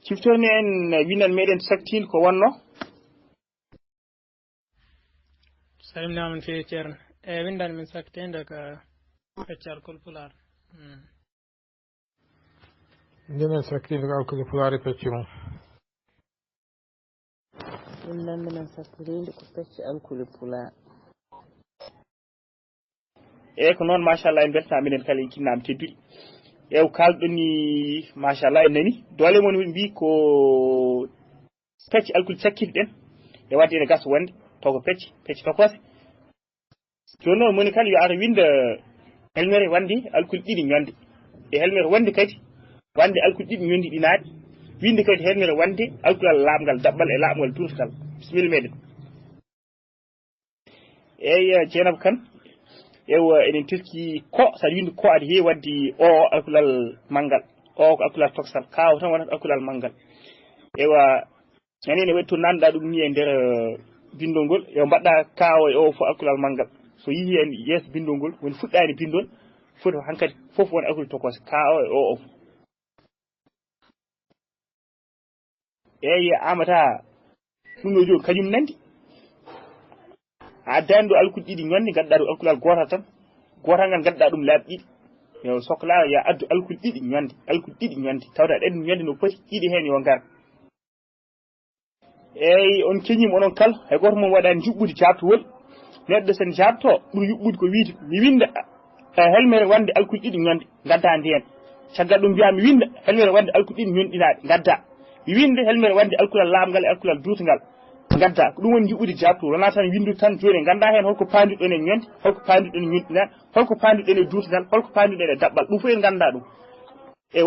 ciftorni en windan meɗen saktil ko wonno salimnamin fi ceerno windan min saktinde ko feccal kulpular ndenen saktinde ko alkuli pulaar e pecce mum windan min saktinde ko pecce alkuli pular ko noon machallah en beltana minen kala kinnama tedduɗi kalɗon ni machallah en nani dole mon mbi ko pecce alkul cakkiti ɗen e wadde ene gasa wonde taw ko pecce tokose joni noon moni kala yo ara winda helmere wandi alkul ɗiɗi ñonde e helmere wonde kadi wande alkul ɗiɗi ñondi ɗinaɗe winde kadi helmere wande alkulal laamgal daɓɓal e laamgal durtal bisimilla meɗen Dieynaba Kane enen teski ko saɗa windi ko aɗa heewi wadde o alkulal manggal o ko alkulal toksal kaw tan wonata alkulal manggal nani ne waɗi to nanɗa ɗum ni e nder bindol ngol mbaɗɗa kawo e o fo alkulal manggal so yihi en yeeso bindol ngol woni fuɗɗani bindol foti hankkadi foof woni alkul tokose kawo e o amata ɗum ɗo joni kañum nandi a addani ɗo alkul ɗiɗi ñonde gadduɗa ɗo alkulal gotal tan gotal ngal gadduɗa ɗum laabi ɗiɗi yo sohla ya addu alkul ɗiɗi ñonde tawde aɗa andi ñonde no foti ɗiɗi hen yo ngar on keñima onon kala hay goto mum waɗani juɓɓude jabtowol neɗɗo sen jabto ɓuuri yuɓɓude ko wiide mi winda helmere wande alkul ɗiɗi ñonde gadda ndihen caggal ɗum mbiya mi winda helmere wande alkul ɗiɗi ñonɗinaɗe gadda mi winda helmere wande alkulal laamgal e alkulal duutangal gadda ko ɗum woni juɓɓude jabtowol wona tan windude tan joni ganda hen holko panduɗon e ñonde holko panduɗon e ñonɗinaɗe holko panduɗon e duutangal holko panduɗon e daɓɓal ɗum fof en ganda ɗum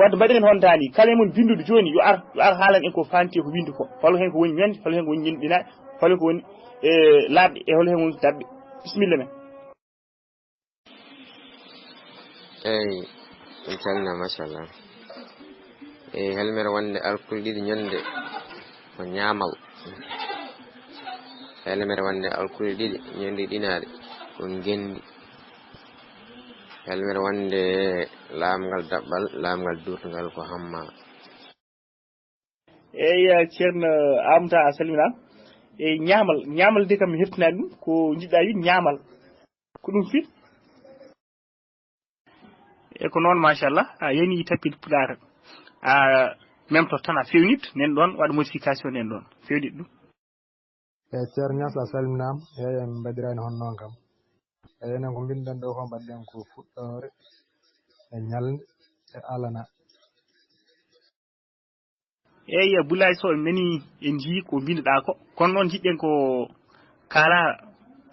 wadde mbaɗiren hon dani kala e mon bindude joni yo ar haalan en ko fanti ko windi ko holo hen ko woni ñonde holo hen ko woni ñonɗinaɗe holo ko woni labɗe e holo hen woni dabɓe bisimilla men en calmina machallah helmere wonde alkul ɗiɗi ñonde ko ñaamal helmere wonde alkul ɗiɗi ñonde ɗinaɗe ko gendi helmere wonde laamgal daɓɓal laamgal durtugal ko hamma ceerno Amadou a salminama ñaamal de kam mi heftinani ɗum ko jiɗɗa wiide ñaamal ko ɗum fi ko noon machallah a yani tappide pulaar même to tan a fewnit nen ɗon waɗa modification nen ɗon fewnit ɗum ceerno Niass a salminama en mbaɗirani hon noon kam enen ko mbinɗen ɗo ko mbaɗɗen ko fuɗɗore e ñalde e alana Boulaye Sow meni en jii ko mbinoɗa ko kono noon jiɗɗen ko kala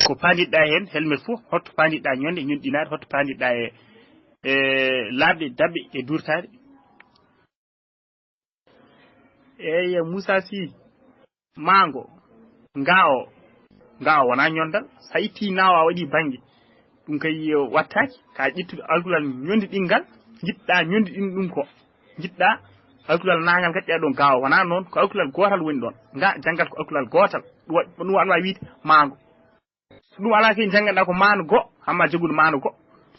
ko pandiɗɗa hen helmet fof hotto pandiɗɗa ñonde ñonɗinaɗe hotto pandiɗɗa e labɗe dabɓe e durtade Moussa Sy mango nga o wona ñondal sa itti nawa waɗi banggue ɗum kay wattaki ka ƴettude alkulal ñondi ɗingal jiɗɗa ñondi ɗin ɗum ko jiɗɗa alkulal nagal gadɗa ɗon gawa wona noon ko alkulal gotal woni ɗon nga janggat ko alkulal gotal ɗum waɗa wiide mango ɗum ala kay janganɗa ko mano go hamma jagude mano go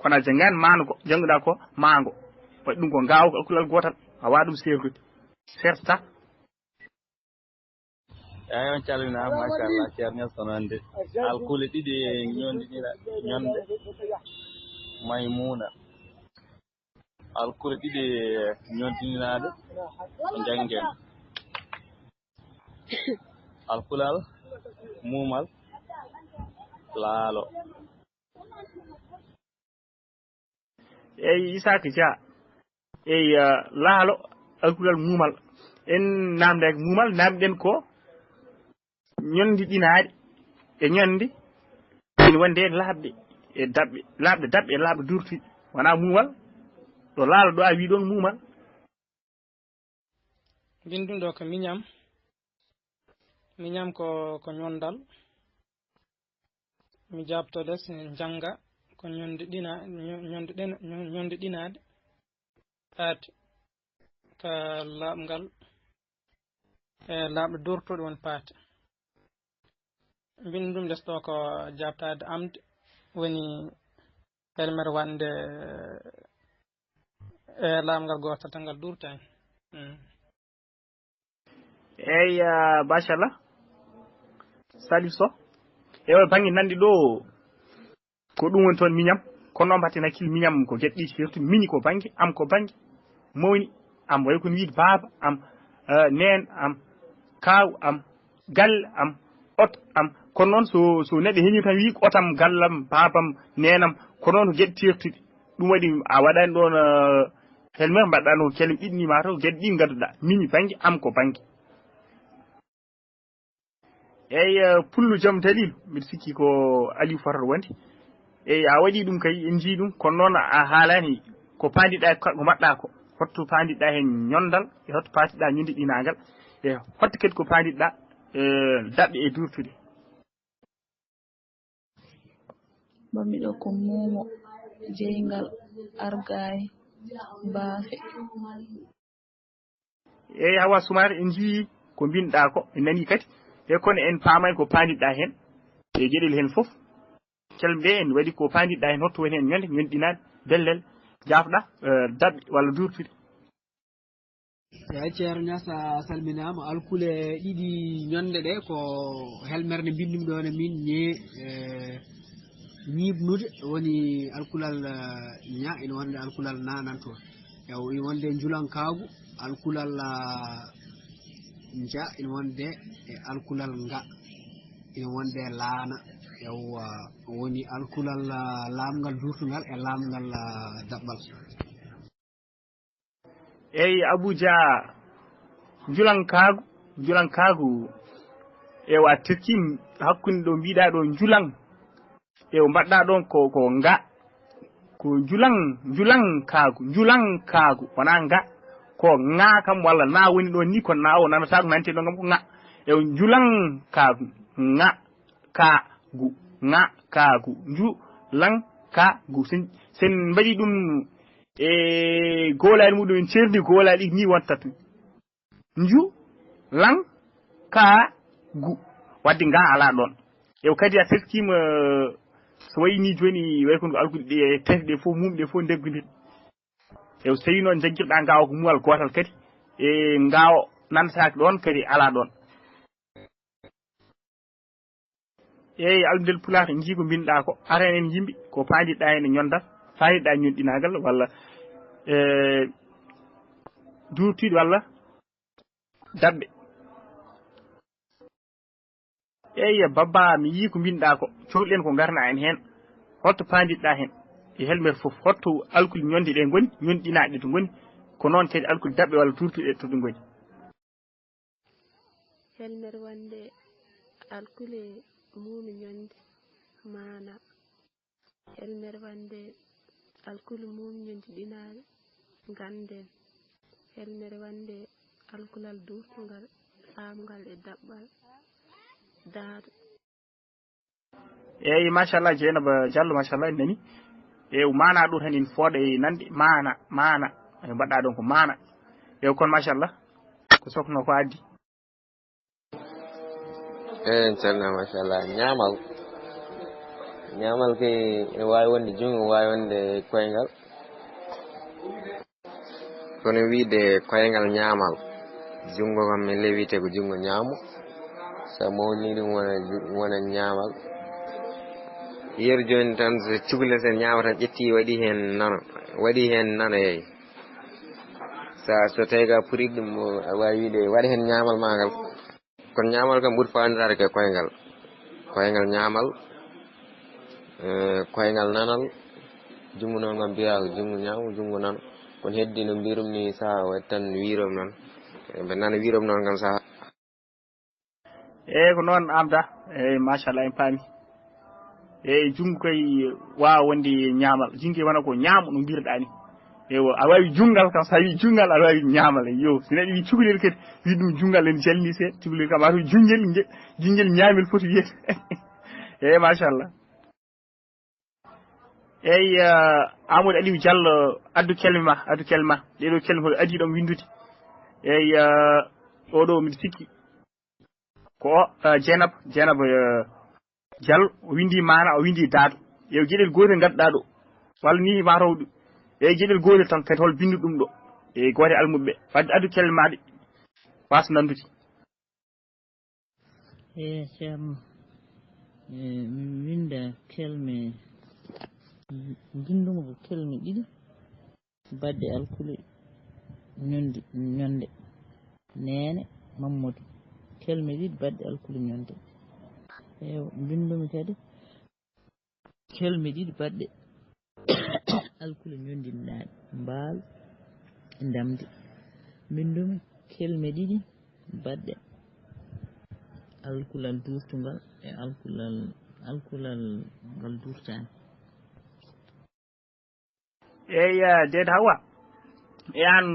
kono a jangani mano go janguɗa ko mango waɗi ɗum ko gawa ko alkulal gotal a wawa ɗum serdude serta on calmina machallah ceerno Nelson wonde alkule ɗiɗi ñondiɗira ñonde Maymuna alkule ɗiɗi ñondinaɗe janggen alkulal mumal laalo Isaka Dia laalo alkulal mumal en namdaki mumal namɗen ko ñondi ɗinaɗe e ñonde ina wonde labɗe e dabɓe labɗe dabɓe e labɗe durtiɗe wona mumal ɗo laalo ɗo a wi ɗon mumal bindum ɗo ko miñam ko ñondal mi jabtode janga ko ñonde ɗinaɗe paati ka laɓngal e labɗe durtuɗe won paati bindum des ɗo ko jabtade amde woni helmer wande e laamgal gotal tan ngal durtani eyyi machallah Salif Sow ewa bangi nandi ɗo ko ɗum woni toon miñam kono noon mbatten hakkille miñam ko gueɗe ɗi surtout miñi ko bangi am ko bangi mawni am way kono wiide baaba am neen am kaw am galle am oto am kono noon so neɗɗo heeñi tan wi otam gallam babam nenam kono noon ko gueɗe tertuɗe ɗum waɗi a waɗani ɗon helmer mbaɗɗa no kelem ɗiɗnima taw gueɗe ɗi gadduɗa miñi bangi am ko bangi eyyi pullu joom dalil mbiɗa sikki ko Aliou Farar wonde eyyi a waɗi ɗum kay en jii ɗum kono noon a haalani ko pandiɗa ko mbaɗɗa ko hotto pandiɗa hen ñondal e hotto pandiɗa ñonde ɗinagal e hotto kadi ko pandiɗa daɓɓe e durtude bamiɗo ko momo jeygal argaye baafe eyyi Hawa Soumare en jii ko mbinoɗa ko en nani kadi e kono en paamani ko pandiɗa hen e gueɗel hen foof kelme ɗe en waɗi ko pandiɗa hen hotto woni hen ñande ñonɗinade bellel jafɗa daɓɓe walla durtude eyyi ceerno Niass a salminama alkule ɗiɗi ñonde ɗe ko helmerde mbindumi ɗon e min ñibnude woni alkulal ña ina wonde alkulal nananto ew ina wonde juulankaagu alkulal ja ina wonde e alkulal nga ina wonde laana yawwa woni alkulal laamgal durtugal e laamgal daɓɓal eyyi Abuja julankaagu ewa tekkim hakkunde ɗo mbiɗa ɗo julang ewo mbaɗɗa ɗon ko nga ko julankaagu wona nga ko nga kam walla na woni ɗon ni ko na o nanata ɗum nante ɗon kam ko nga ewo julankaagu nga kaagu julankaagu sen mbaɗi ɗum e golali muɗum en cerdi golali ni wontata julankaagu wadde nga ala ɗon ew kadi a teskima so wayni joni way kon algude ɗe tati ɗe fof mumɗe fof deggudir ew so tawi noon jaggirɗa ngawa ko muwal gotal kadi e ngawa nanatake ɗon kadi ala ɗon eyyi almudel pulata jii ko mbinoɗa ko aran en yimɓe ko pandiɗa hen e ñondal pandiɗa ñonɗinagal walla durtude walla daɓɓe eyyi babba mi yii ko mbinoɗa ko cohluɗen ko garna en hen holto pandiɗa hen e helmer foof hotto alkuli ñonde ɗe goni ñonɗinaɗe to goni ko noon kadi alkuli daɓɓe walla durtuɗe to ɗe goni helmer wonde alkule mumi ñonde mana helmer wonde alkule mumi ñonde ɗinaɗe ganden helmer wonde alkulal durtugal laamgal e daɓɓal daado eyyi machallah Dieynaba Diallo machallah en nani e mana ɗo tan en fooɗa e nande mana e mbaɗɗa ɗon ko mana e kono machallah ko sokno ko addi en calna machallah ñamal ke ene wawi wonde jungo wawi wonde koyngal kono wiide koyngal ñaamal jungo kam min lewite ko jungo ñaamo so mawni ɗum wona ñaamal yeru joni tan so cukalel sen ñaama tan ƴetti waɗi hen nano yeey so tawi ka puri ɗum a wawi wiide waɗi hen ñaamal magal kono ñaamal kam ɓuuri fawandade ke koyngal ñaamal koyngal nanal jungo noon kam mbiya ko jungo ñaamo jungo nano kono heddi no mbirum ni saha waɗi tan wiirom noon ɓe nana wiirom noon kam saha eyyi ko noon amda eyyi machallah en paami eyyi jungo koy wawa wonde ñaamal jingue wona ko ñaamo no mbirɗa ni eyo a wawi jungal kam sa wi jungal aɗa wawi ñaamal yo so neɗɗo wi cukalel kadi wi ɗum jungal en jalni seeɗa cukalel kam ata jungel ñaamel foti wiyete eyyi machallah eyyi Amadou Aliou Diallo addu kelme ma ɗeɗo kelme ko adi ɗon windude eyyi oɗo mbiɗa sikki ko Dieynaba Diallo o windi mana o windi daado yo gueɗel gotel gadduɗa ɗo walla ni mataw eyyi gueɗel gotel tan kadi hol bindu ɗum ɗo e gote almuɓeɓe wadde addu kelme maɗe wasa nandude ceerno winda kelme binduma ko kelme ɗiɗi badde alkule ñonde nene Mamadou kelme ɗiɗi badde alkule ñonde bindumi kadi kelme ɗiɗi badde alkule ñondinɗaɗe mbaal ndamde bindumi kelme ɗiɗi badde alkulal durtugal e alkulal ngal durtani eyi Dede Hawa e an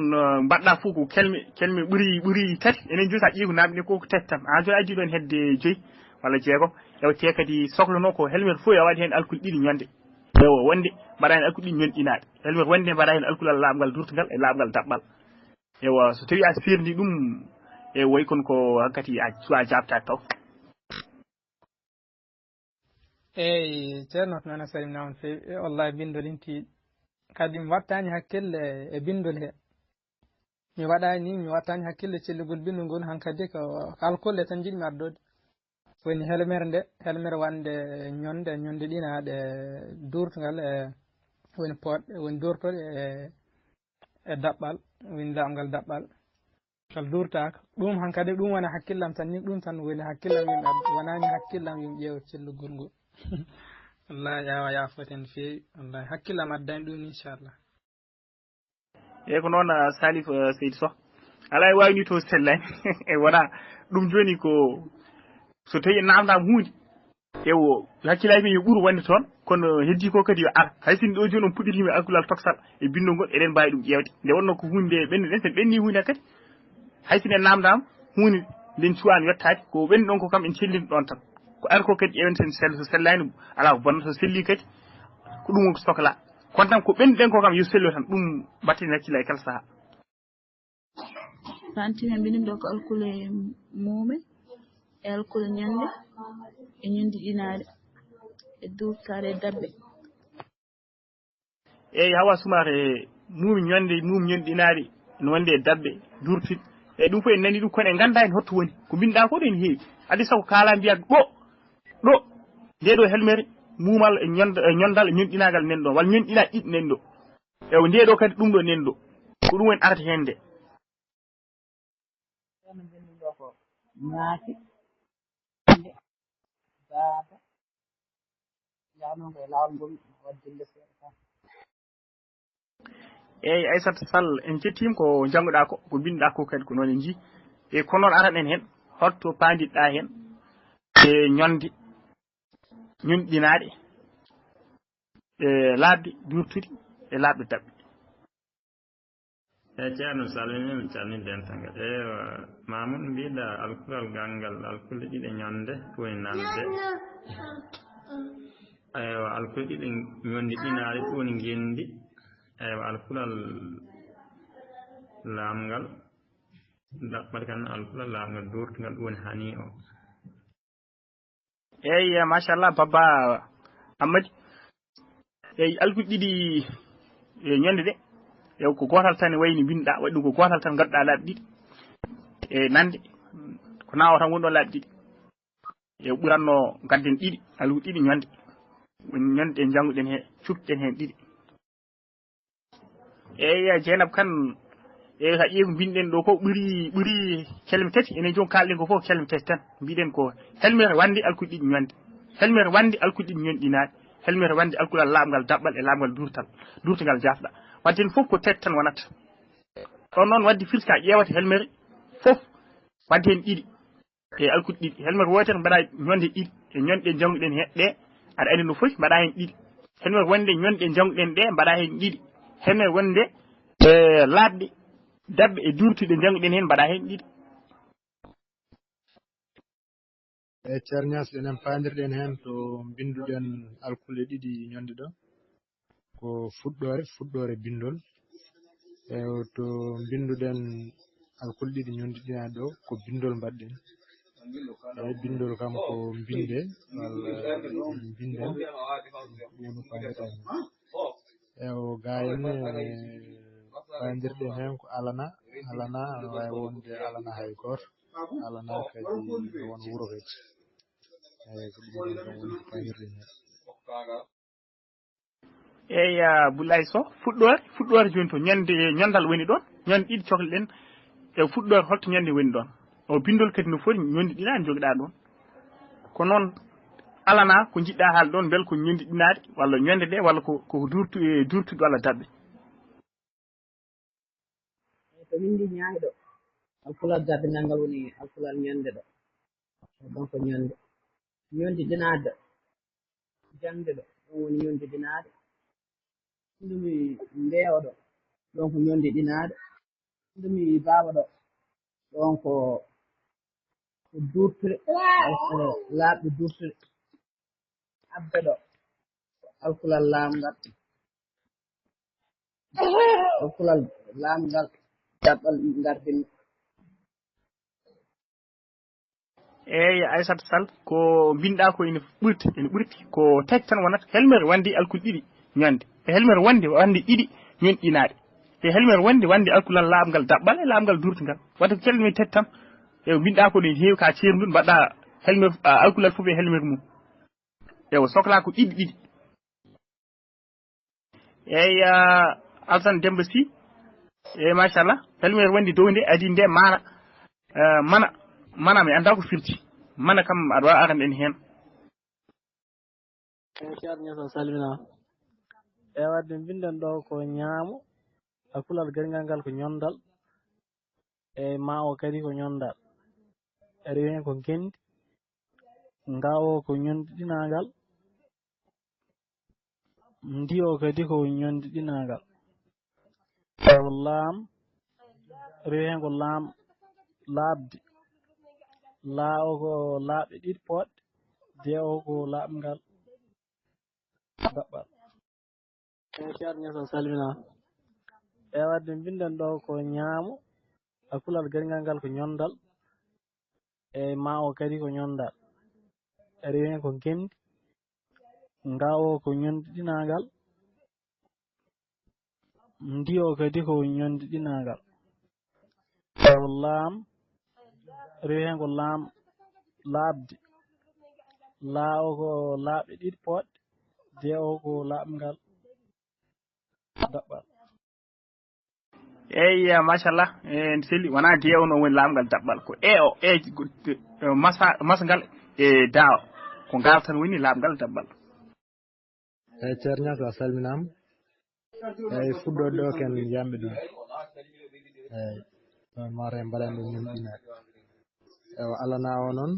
mbaɗɗa fof ko kelme ɓuuri tati enen joni sa ƴeewi ko namdi ko tati tan an joni addi ɗon hedde 5 walla 6 ewte kadi sohlano ko helmet fof yo waɗi hen alkule ɗiɗi ñonde ewo wonde mbaɗa hen alkule ɗiɗi ñonɗinaɗe helmet wonde mbaɗa hen alkulal laaɓgal durtugal e laaɓgal daɓɓal ewa so tawi a firdi ɗum e way kon ko hankkadi a jabtade taw eyyi ceerno noon a salimnama no fewi wallahi bindol inti kadi mi wattani hakkille e bindol he mi wattani hakkille cellugol bindol ngol hankkadi ko alkolle tan jiɗmi addode woni helmere wande ñonde ɗinaɗe durtugal e woni poɗɗe woni durtoɗe e daɓɓal woni laaɓgal daɓɓal kal durtaka ɗum hankkadi ɗum wona hakkillam tan ni ɗum tan woni hakkillam yimɓe wonani hakkillam yimɓe ƴeewa cellugol ngol wallahi yawa yafoten no fewi wallahi hakkillam addani ɗum inchallah eyyi ko noon Salif Seydou Sow ala e wawni to sellani e wona ɗum joni ko so tawi namdama hunde ewo hakkillaji yo ɓuuro wonde toon kono heddi ko kadi yo ar hay sin ɗo joni on puɗɗitimi alkulal toksal e bindol ngol eɗen mbawi ɗum ƴewde nde wonno ko hunde ɓenni ɗen sen ɓenni hunde kadi hay sin en namdama hunde nden cuwani yettade ko ɓenni ɗon ko kam en cellini ɗon tan ko ar ko kadi ƴewen sen so sellani ala ko bonna so selli kadi ko ɗum wonko sohla kono tan ko ɓenni ɗen ko kam yo sello tan ɗum batten hakkille e kala saaha fantime mbinin ɗo ko alkule muume e alkule ñande e ñondi ɗinaɗe e durtare e dabbe eyyi Hawa Soumare mumi ñondi ɗinaɗe no wonde e dabbe durtiɗe eyyi ɗum fof en nani ɗum kono en ganda hen hotto woni ko binɗa ko ɗo ene heewi adi sago kaala mbiya ɗo ndeɗo helmere muumal e ñondal e ñonɗinagal nen ɗo walla ñonɗinaɗe ɗiɗi nen ɗo ewa ndeɗo kadi ɗum ɗo nen ɗo ko ɗum woni arata hen nde naati baaba yanogo e lawol ngol waddille seeɗa eyyi Aissata Sall en jettima ko janggoɗa ko binɗa ko kadi ko noon en jii e ko noon aratan en hen holto pandiɗɗa hen e ñonɗinaɗe e labde durtude e labde dabɓe eyyi ceerno salminimi calminde en tan kadi Mamoudou mbiɗa alkulal gangal alkule ɗiɗi ñonde woni nande eywa alkule ɗiɗi ñondi ɗinaɗe ɗum woni gendi eywa alkulal laamgal daɓɓal kan alkulal laamgal durtugal ɗum woni hani o eyyi machallah Baba Amadou eyyi alkule ɗiɗi ñonde ɗe ew ko gotal tan wayni binɗa waɗi ɗum ko gotal tan gadduɗa laabi ɗiɗi e nande ko nawa tan woni ɗon laabi ɗiɗi e ɓuranno gadden ɗiɗi alkule ɗiɗi ñonde woni ñonde ɗe jangguɗen he cufɗen hen ɗiɗi eyyi Dieynaba Kane e sa ƴeewi binɗen ɗo ko ɓuuri kelme tati enen joni kalɗen ko foof kelme tati tan mbiɗen ko helmere wande alkule ɗiɗi ñonde helmere wande alkule ɗiɗi ñonɗinaɗe helmere wande alkulal laaɓgal daɓɓal e laaɓgal durtugal jafɗa wadde hen foof ko tati tan wonata ɗon noon wadde firti ka ƴeewata helmere foof wadde hen ɗiɗi e alkule ɗiɗi helmere wotere mbaɗa ñonde ɗiɗi e ñonɗe jangguɗen he ɗe aɗa andi no foti mbaɗa hen ɗiɗi helmere wonde ñonɗe jangguɗen ɗe mbaɗa hen ɗiɗi helmere wonde e laaɓde dabbe e durtude jangguɗen hen mbaɗa hen ɗiɗi e ceernias enen padirɗen hen to binduɗen alkule ɗiɗi ñonde ɗo ko fuɗɗore bindol e to binduɗen alkule ɗiɗi ñonde ɗinaɗe ɗo ko bindol mbaɗɗen e bindol kam ko binde walla binden ɗum padirɗen hen ewo ga en padirɗen hen ko alana alana way wonde alana hay goto alana kadi won wuro kadi ko ɗum woni fayirde hen eyi Boulay Sow fuɗɗore joni to ñandal woni ɗon ñande ɗiɗi cohleɗen e fuɗɗore holto ñande woni ɗon o bindol kadi no foti ñondiɗina joguiɗa ɗon ko noon alana ko jiɗɗa haal ɗon beel ko ñondiɗinade walla ñonde ɗe walla ko durtude walla dabɓe to windi ñaayi ɗo alkulal dabinal ngal woni alkulal ñande ɗo donc ñondiɗinade jangde ɗo ɗon woni ñondiɗinade ndumi ndeewa ɗo ɗon ko ñondiɗinade ndumi baawa ɗo ɗon ko durtude laaɓde durtude abbe ɗo alkulal laamngal daɓɓal ngardinmi eyi Aissata Sall ko binɗa ko ene ɓurti ko tati tan wonata helmere wandi alkul ɗiɗi ñande e helmere wandi ɗiɗi ñonɗinade e helmere wandi alkulal laamngal daɓɓal e laamngal durtugal wadde ko kelmi tati tan e binɗa ko ɗe heewi ka ceernu ɗum mbaɗɗa helmere alkulal fof e helmere mum ewa sohla ko ɗiɗi eyi Alassane Demba Sy eyi machallah helmere wandi dow nde adi nde mana mi anda ko firti mana kam aɗa wawi arande en hen ceerno Niass salmina e wadde binden ɗo ko ñaamu alkulal garigal ngal ko ñondal e ma o kadi ko ñondal e rewi hen ko gendi nga o ko ñondiɗinagal ndi o kadi ko ñondiɗinagal ewo laam rewi hen ko laam laabde laa o ko laaɓe ɗiɗi poɗɗe de o ko laaɓngal daɓɓal eyi ceerno Niass salmina e wadde binden ɗo ko ñaamu alkulal garigal ngal ko ñondal e ma o kadi ko ñondal e rewi hen ko gendi nga o ko ñondiɗinagal ndi o kadi ko ñondiɗinagal ewo laam rewi hen ko laam laabde laa o ko laaɓe ɗiɗi poɗɗe de o ko laaɓngal daɓɓal eyi machallah en selli wona de on woni laamngal daɓɓal ko masagal e daawa ko ngal tan woni laamngal daɓɓal eyi ceerno Niass a salminama eyi fuɗɗode ɗo ken yamɓe ɗum eyi ɗon mare mbaɗan ɗum ñamɗinade ewa alana o noon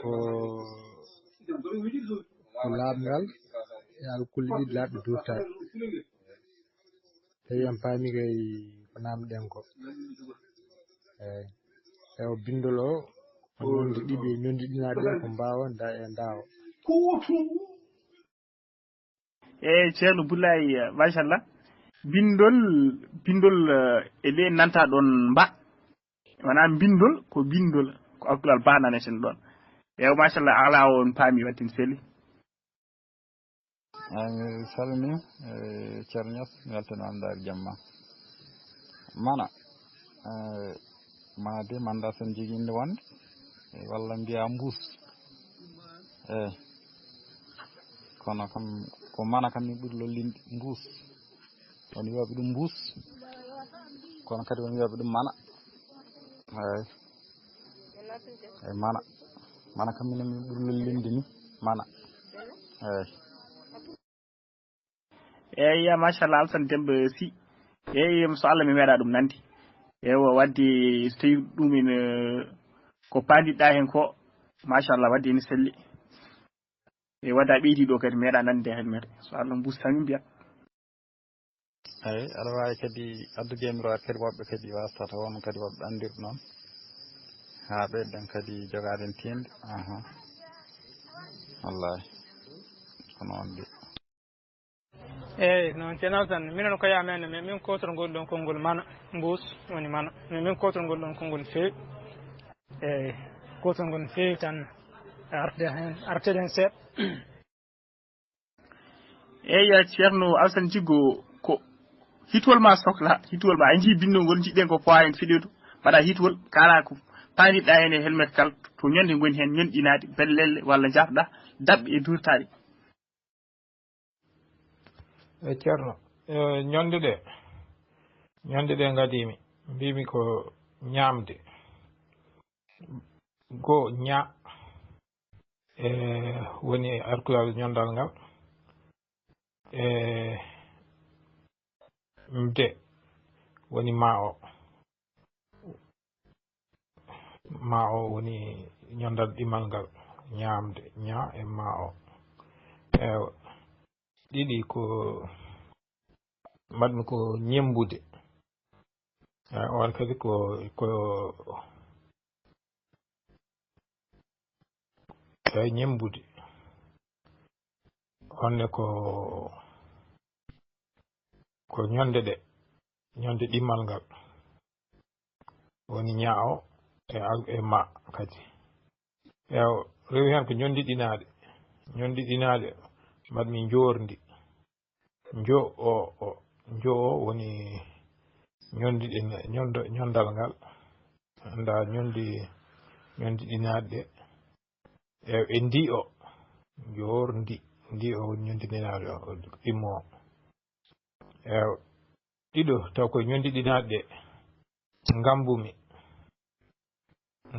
ko laamngal e alkulle ɗiɗi laaɓde durtade tawi en paami kay ko namɗen ko eyi ewa bindol o ko ñonde ɗiɗi e ñondiɗinaɗe ɗum ko mbawa daawa eyi ceerno Boulay machallah bindol e ɗe nanta ɗon mba wona bindol ko alkulal bananeten ɗon ewa machallah ala on paami wattin selli mi salmini ceerno Niass mi weltanamdare jamma mana de manda sen jogui inde wonde walla mbiya mbuus eyi kono kam ko mana kam min ɓuuri lollinde mbuus on wiyaɓe ɗum mbuus kono kadi on wiyaɓe ɗum mana eyi mana kam minen min ɓuuri lollinde ni mana eyi machallah Alassane Demba Sy eyi so Allah mi meeɗa ɗum nandi ewa wadde so tawi ɗum ene ko pandiɗɗa hen ko machallah wadde ene selli e wadda ɓeydi ɗo kadi meeɗa nande hen mere so Allah mbustami mbiya eyi aɗa wawi kadi addu jamiroɓe kadi woɓɓe kadi wastata won kadi woɓɓe andirɗe noon ha ɓeyden kadi jogaden tinde wallahi ko noon de eyi noon ceerno Alassane minen ko yamen min kotorgol ɗon konngol mana mbuus woni mana min kotorgol ɗon konngol feewi eyi kotorgol no feewi tan artede hen seeɗa eyi ceerno Alassane Djigo ko hitwol ma sohla hitwol ma anji binno ngol jidden ko point fideto bada hitwol kala ko pandiɗa hen e helmet kal to ñande ngoni hen ñonɗinade bellelle walla jafɗa dabɓe e durtade e ceerno ñonde ɗe gadimi mbimi ko ñamde go ña woni arkulal ñondal ngal nde woni ma o woni ñondal ɗimal ngal ñamde ña e ma o ɗiɗi ko mbaɗmi ko ñembude on kadi ko ñembude onne ko ñonde ɗimal ngal woni ñao e ma kadi rewi hen ko ñondiɗinaɗe mbaɗmi jorndi jo o woni ñondal ngal anda ñondiɗinaɗe e ndi o jorndi ndi o woni ñondiɗinaɗe o ɗimmo ɗiɗo taw koye ñondiɗinaɗe ngambumi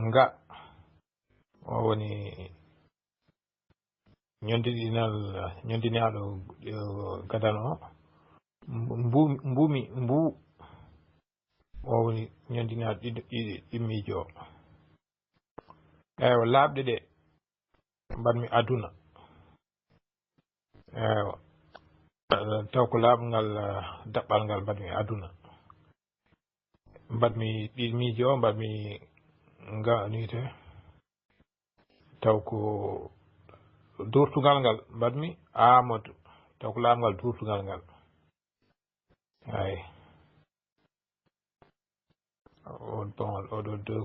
nga o woni ñondinaɗo gadano mbumi o woni ñondinaɗo ɗimmijo laaɓɗe ɗe mbaɗmi aduna taw ko laaɓngal daɓɓal ngal mbaɗmi aduna mbaɗmi ɗimmijo mbaɗmi nganite taw ko durtugal ngal mbaɗmi Amadou taw ko laaɓngal durtugal ngal ay oɗo dow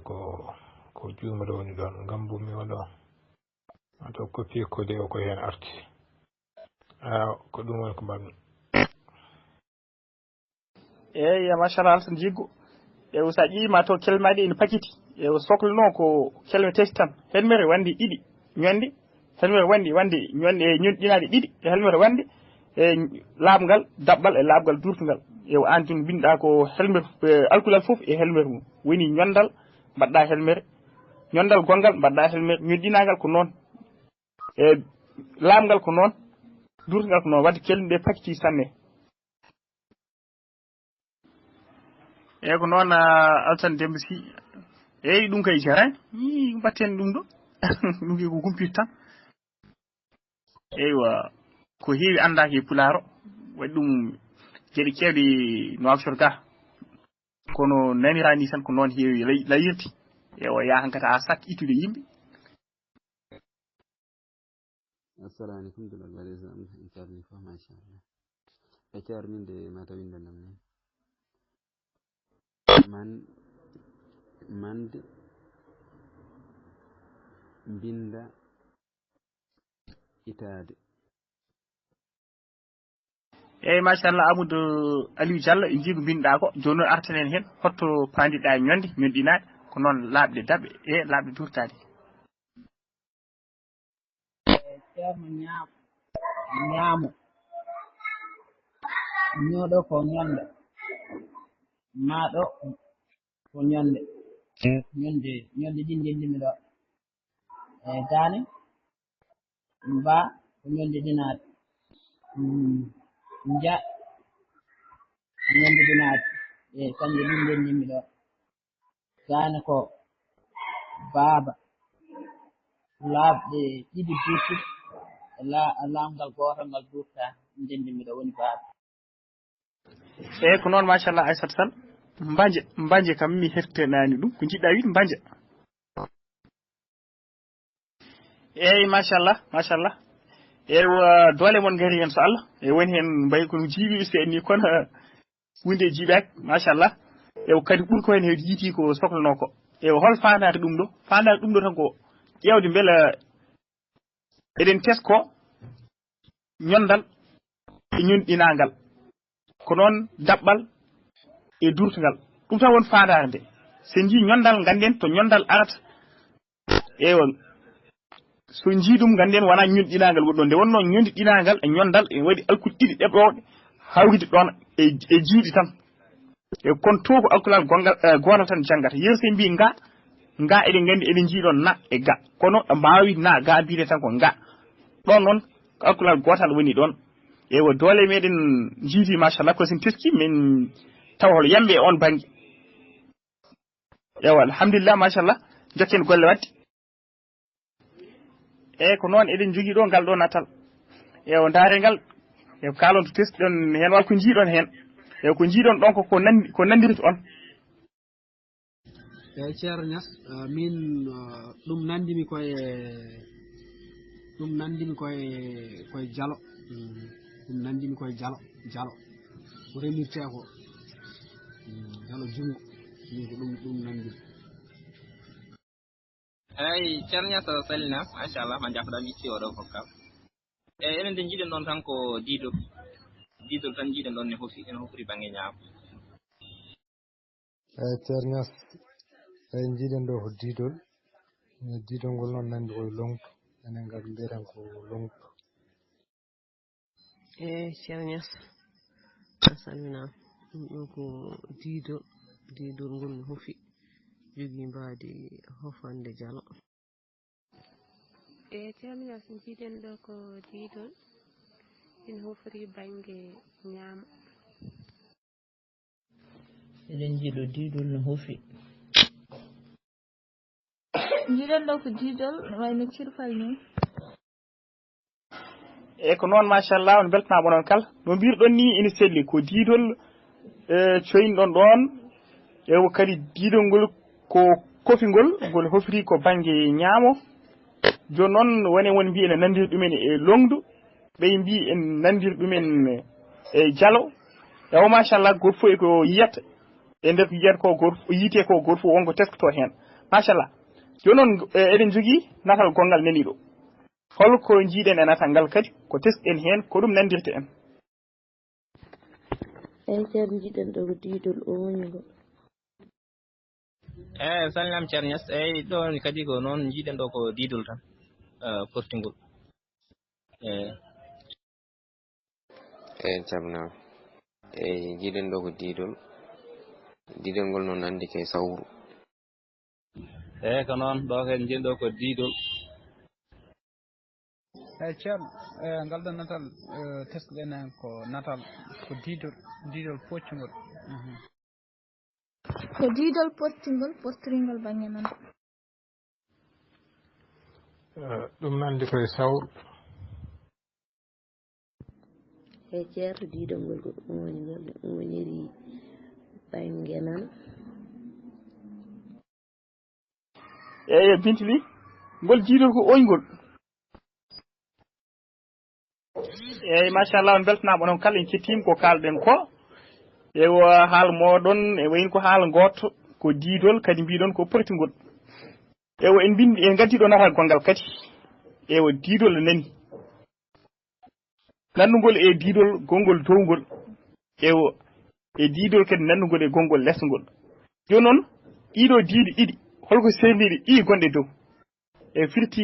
ko juumaɗo woni ɗon ngambumi oɗo taw koppi ko de o ko hen arti ko ɗum woni ko mbaɗmi eyyi machallah Alassane Djiggo sa ƴiima to kelmaɗe ene pakiti sohlano ko kelme tati tan helmere wande ɗiɗi ñonde helmere wande ñonde ñonɗinaɗe ɗiɗi e helmere wande e laaɓngal daɓɓal e laaɓngal durtugal an tun binɗa ko helmere alkulal foof e helmere mum woni ñondal mbaɗɗa helmere ñondal gongal mbaɗɗa helmere ñoɗɗinagal ko noon e laaɓngal ko noon durtugal ko noon wadde kelme ɗe pakiti sanne eyyi ko noon Alassane Demba Sy eyyi ɗum kay jarani mbatten ɗum ɗo ɗum ko computer tan eywa ko heewi andaki e pulaar o waɗi ɗum geɗe kewɗe Nouakchott ga kono nanirani tan ko noon heewi layirde ewa yahan kata ha sakki ittude yimɓe assalamu aleykum duɗal waɗe am en calmini fof machallah e carminde mata winde nam ni mande binda itade eyyi machallah Amadou Aliou Diallo e jiigo binɗa ko joni noon artanen hen hotto pandiɗa ñonde ñonɗinaɗe ko noon laaɓde daɓɓe e laaɓde durtade ceerno ñaamo ñoɗo ko ñonde maɗo ko ñonde ɗi ndendimi ɗo e gane mba ko ñonde ɗinaɗe ja ñonde ɗinaɗe e kanje ɗi ndendimi ɗo gane ko baaba laaɓɗe ɗiɗi durtude laamgal gotal ngal durta ndendimi ɗo woni baaba eyyi ko noon machallah Aissata Sall mbanje kam mi heftanani ɗum ko jiɗɗa wiide mbanje eyyi machallah eyyi doole moon gari hen so Allah e woni hen mbayi kono jiiɓi seeni kono hunde jiiɓaki machallah ewo kadi ɓuuri ko hen hewde yiiti ko sohlano ko ewo hol fandade ɗum ɗo tan ko ƴewde beela eɗen tesko ñondal e ñonɗinagal ko noon daɓɓal e durtugal ɗum tan won faandare nde so jii ñondal ganden to ñondal arata ewa so jii ɗum ganden wona ñundi ɗinagal woɗɗo nde wonno ñundi ɗinagal e ñondal e waɗi alkuɗi ɗiɗi ɗeɓɗoɗe hawride ɗon e jiiɗi tan e kono to ko alkulal gotal tan janggata yerse mbi nga eɗen gandi eɗen jiiɗon na e ga kono mbawi na ga mbiyete tan ko nga ɗon noon ko alkulal gotal woni ɗon ewa doole meɗen jiiti machallah ko sen teski min taw hol yamɓe e on banggue ewa alhamdulillah machallah jokken golle wadde eyyi ko noon eɗen jogui ɗo ngal ɗo natal ewa daare ngal e kalon to teskiɗon hen walla ko jiiɗon hen eyi ko jiiɗon ɗon ko nandirta on eyyi ceerno Niass min ɗum nandimi koye jalo ɗum nandimi koye jalo ko remirte ko jalo jungo min ko ɗum nandimi eyyi ceerno Niass salina machallah ma jafɗami itti oɗo fokkal eyyi enen de jiiɗen ɗon tan ko diidol tan jiiɗen ɗon ne ene hofri banggue ñaamo eyyi ceerno Niass eyi jiiɗen ɗo ko diidol ngol noon nandi koye longtu enen kadi mbiyeten ko longtu eyyi ceerno Niass a salminama ɗum ɗo ko diidol ngol no hofi jogui mbadi hofande jalo eyyi ceerno Niass jiiɗen ɗo ko diidol ina hofri banggue ñaamo eɗen jiiɗo diidol no hofi jiiɗen ɗo ko diidol wayno cirfal ni e ko noon machallah on beltanama onon kala no mbirɗon ni ina selli ko diidol coynɗon ɗon ewo kadi diidol ngol ko kofingol ngol hofri ko banggue ñaamo joni noon woni mbi ene nandiri ɗumen e longdu ɓey mbi en nandiri ɗumen e jalo ewo machallah goto fof eko yiyata e nder ko yiyata ko goto yiite ko goto fof wonko teskoto hen machallah joni noon eɗen jogui natal gongal nani ɗo holko jiiɗen e natal ngal kadi ko tesɗen hen ko ɗum nandirta en eyyi ceerno jiiɗen ɗo ko diidol o woni ngo eyyi salminama ceerno Niass eyyi ɗon kadi ko noon jiiɗen ɗo ko diidol tan portingol eyyi jamnama eyyi jiiɗen ɗo ko diidol ngol noon nandi ke sawru eyyi ko noon ɗo kadi jiiɗen ɗo ko diidol eyyi ceerno ngal ɗo natal teskoɗen hen ko natal ko diidol poccugol ko diidol portiringol banggue nan ɗum nandi koye sawru eyyi ceerno diidol ngol ko ɗum woni ngol ɗum woniri banggue nan eyyi Bintili ngol diidol ko oygol eyyi machallah on beltanama onon kala en kettima ko kalɗen ko ewa haala moɗon e wayno ko haala goto ko diidol kadi mbiɗon ko portingol ewa en bindi en gaddiɗo natal gongal kadi ewa diidol nani nandugol e diidol gongol dowgol ewa e diidol kadi nandugol e gongol lesgol joni noon ɗiɗo diidi ɗiɗi holko serdiri ɗi gonɗe dow e firti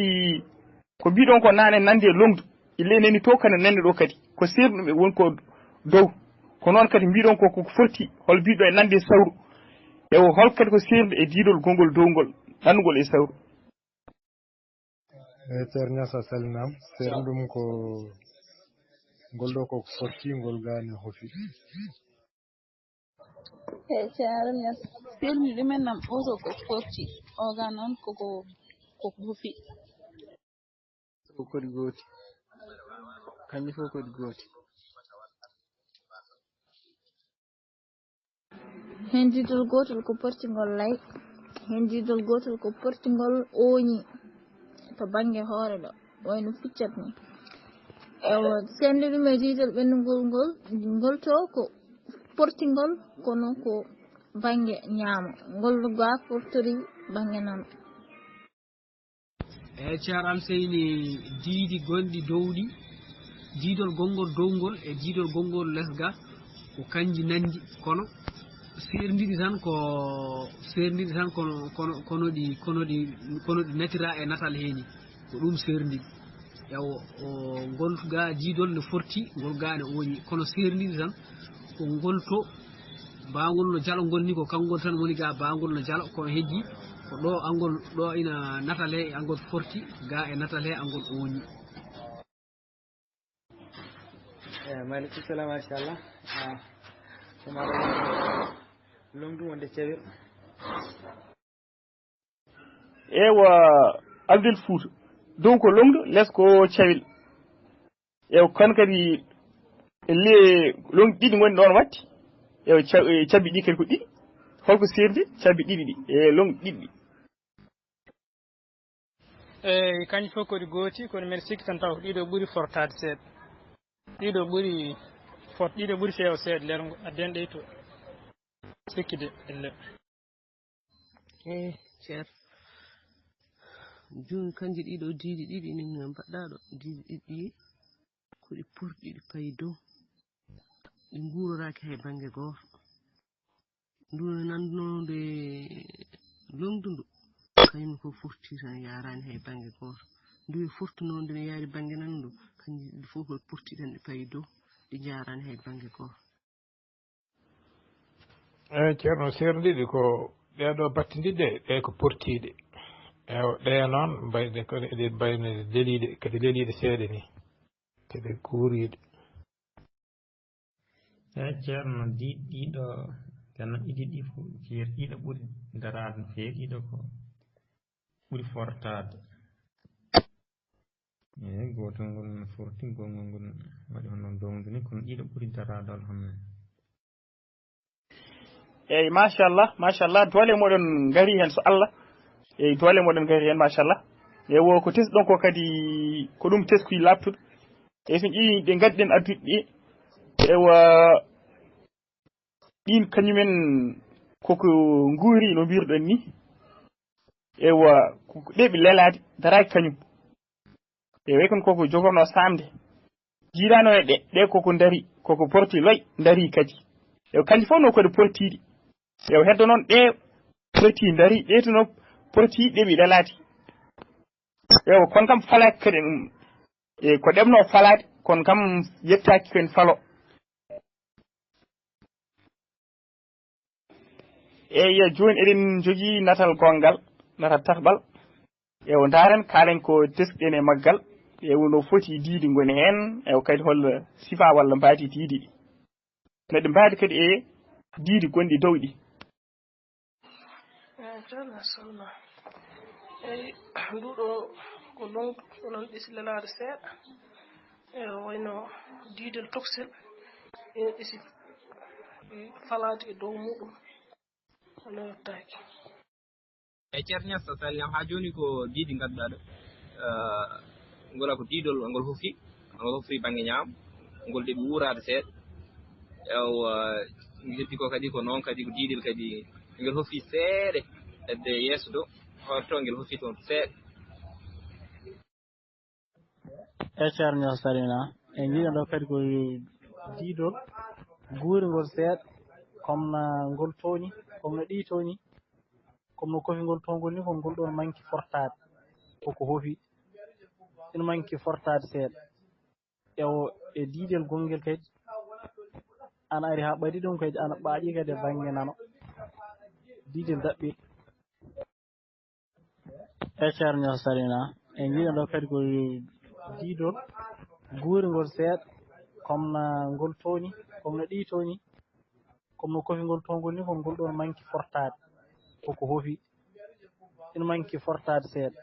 ko mbiɗon ko nane nande longdu ille nani to kana nande ɗo kadi ko serdu ɗum e wonko dow ko noon kadi mbiɗon ko forti hol mbiɗo e nande sawru ewo hol kadi ko serdu e diidol gongol dowgol nandugol e sawru eyyi ceerno Niass a salminama serdu ɗum ko ngol ɗo koko forti ngol gane hofi eyyi ceerno Niass serdi ɗumen nam oto ko forti oga noon koko hofi ko kodi gooti kanƴi fof kodi gooti hen diidol gotol ko portingol lay hen diidol gotol ko portingol ooñi to banggue hoore ɗo wayno ficcat ni ewa sende ɗum e diidol ɓendugol ngol to ko portingol kono ko banggue ñaamo ngol ga fortori banggue nano eyyi ceerno Alseyni diidi gonɗi dowɗi diidol gongol dowgol e diidol gongol lesga ko kanji nandi kono serndidi tan kono ɗi natira e natal heeni ko ɗum serndidi yawo ngol ga jiidol ne forti ngol ga ne oñi kono serndidi tan ko ngol to bangol no jalo ngol ni ko kangol tan woni ga bangol no jalo kono heddi ko ɗo angol ɗo ina natal he angol forti ga e natal he angol oñi. Maaleykum salam machallah longdu wonde cewir ewa Abdul Fouta dow ko longdu less ko cewil ewa kon kadi le long ɗiɗi goni ɗon watti ewa cabbi ɗi kadi ko ɗiɗi holko serdi cabbi ɗiɗi ɗi e long ɗiɗi eyi kañƴi fof kodi gooti kono mbiɗa sikki tan taw ɗiɗo ɓuuri fortade seeɗa ɗiɗo ɓuuri feewa seeɗa lergo adden ɗey to sikkide elle ceer joni kanji ɗiɗo diidi ɗiɗi nin mbaɗɗaɗo diidi ɗiɗɗi ko ɗi purɗi ɗi payi dow ɗi guuroraki hay banggue goto ndu nandude longdundu kañum ko furti tan yarani hay banggue goto ndu e furtunode ne yaari banggue nandu kanji ɗi fof ko purti tan ɗi payi dow ɗi jarani hay banggue goto. ceerno serdiɗi ko ɗeɗo battididde ɗe ko portiɗe ɗe noon mbayde kono eɗe mbayno leliɗe kadi leliɗe seeɗa ni kadi guuriɗe ceerno ɗiɗo tan ɗiɗi fof ceer ɗiɗo ɓuuri darade no feewi ɗiɗo ko ɓuuri fortade eyi gotol ngol no forti gongol ngol waɗi hono dongdu ni kono ɗiɗo ɓuuri darade alhamdulillah. eyyi machallah doole moɗon gari hen so Allah eyyi doole moɗon gari hen machallah e wo ko tesɗon ko kadi ko ɗum teskuyi labtude eyyi so ƴeewi ɗe gaddiɗen addude ɗi ewa ɗin kañumen koko guuri no mbirɗon ni ewa koko ɗeɓi lelade daraki kañum e way kon koko jogorno samde jiirano e ɗe koko dari koko porti loy dari kadi ewa kanji fof no kode portiɗi ewa heddo noon ɗe porti dari ɗe to no porti ɗeɓi lelade ewa kon kam falaki kadi e ko ɗemno falade kono kam yettaki ken falo eyyi joni eɗen jogui natal gongal natal tatɓal ewa daren kalen ko tesɗen e maggal ewa no foti diidi goni hen ewa kadi holla sifa walla mbadi diidi ɗi neɗɗo mbadi kadi e diidi gonɗi dow ɗi. ceerno salma eyyi nduɗo ko longdu onon ɗisi lelade seeɗa e wayno diidel toksel ene ɗisi falade e dow muɗum ono yettaki e ceerno so sallam ha joni ko diidi gadduɗaɗo ngola ko diidol ngol hoffi banggue ñaam ngol ɗeɓi wuurade seeɗa ewa heddi ko kadi ko noon kadi ko diidel kadi ngel hoffi seeɗa hedde yeeso dow hoto ngel hoffi toon seeɗa. ceerno salmina e jiiɗen ɗo kadi ko diidol guurigol seeɗa comme ngol tooñi comme no ɗi tooñi comme no kofingol tongol ni ko ngol ɗon manki fortade koko hoofi ina manki fortade seeɗa ewo e diidel gongel kadi ana ari ha ɓaɗi ɗum kadi ana ɓaaƴi kadi e banggue nano diidel daɓɓi ceerno salmina e jiiɗen ɗo kadi ko diidol guurigol seeɗa comme ngol tooñi comme no ɗi tooñi comme no kofingol tongol ni ko ngol ɗon manki fortade koko hoofi ina manki fortade seeɗa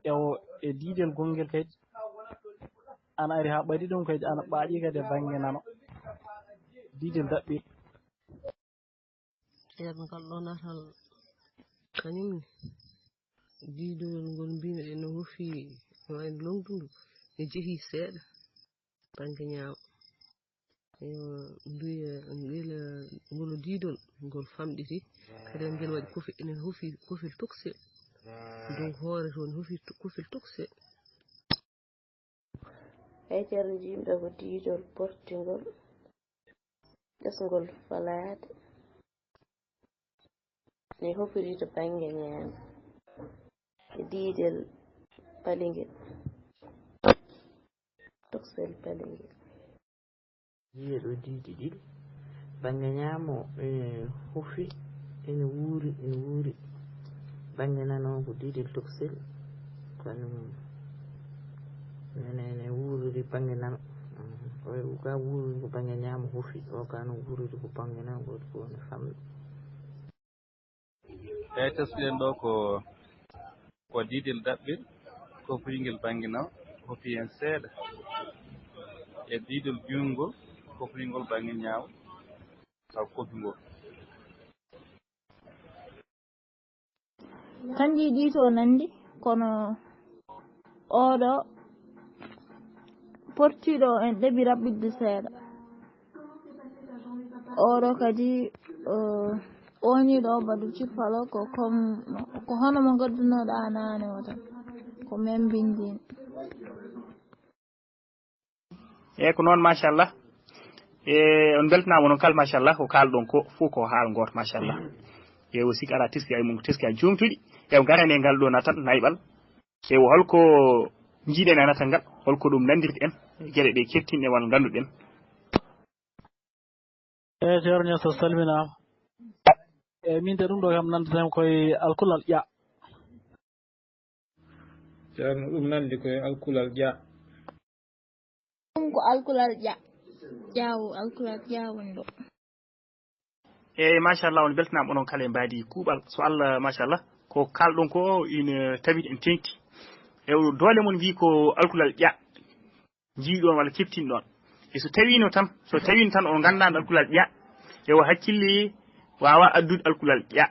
ewo e diidel gongel kadi ana ari ha ɓaɗi ɗum kadi ana ɓaaƴi kadi e banggue nano diidel daɓɓi ceerno ngal ɗo natal kañumne diidol ngol mbimeɗen no hoofi wayno longdundu ne jeehi seeɗa banggue ñaam mbiya mbila ngol diidol ngol famɗiti kadi ngel waɗi kofi enen hoofi kofel tokse dow hoore toon hoofi kofel tokse eyyi ceerno jimɗo ko diidol portingol gasngol falaade mi hofiri to bange ñaami e diidel palingel toksel palingel yeeɗo diidi ɗiɗi bange ñaamo hufi ene wuuri bange nano ko diidel toksel kañum ene wuuriri bange nano o ka wuuriri ko bange ñaamo hufi o ka no wuuriri ko bange nano goto ko ne famɗi eyi tesɗen ɗo ko diidel daɓɓel koforingel bange naw hofi hen seeɗa e diidel juutngol koforingol bange ñaawo taw kofingol kanji ɗi to nandi kono oɗo portiɗo en ɗeɓi raɓɓidde seeɗa oɗo kadi oñiɗo badu cippalo ko hono mo gaddunoɗa nane o tan ko men bindin e ko noon machallah on beltanama noon kala machallah ko kalɗon ko fof ko haal goto machallah e o siki ala teski ay mum teski a jumtuɗi e garane ngal ɗo natan nayɓal e holko jiiɗen e nata ngal holko ɗum nandirta en gueɗe ɗe kettinɗe walla ganduɗen ceerno Niass a salminama min de ɗum ɗo kam nandeten koye alkulal ƴa ceerno ɗum nandi koye alkulal ƴa ɗum ko alkulal ƴawo alkulal ƴawon ɗo eyyi machallah on beltanama onon kala e mbadi kuuɓal so Allah machallah ko kalɗon ko ina tawi en tengti e doole mon wi ko alkulal ƴa jiiɗon walla keftinɗon e so tawino tan on gandano alkulal ƴa e o hakkille wawa addude alkulal ƴa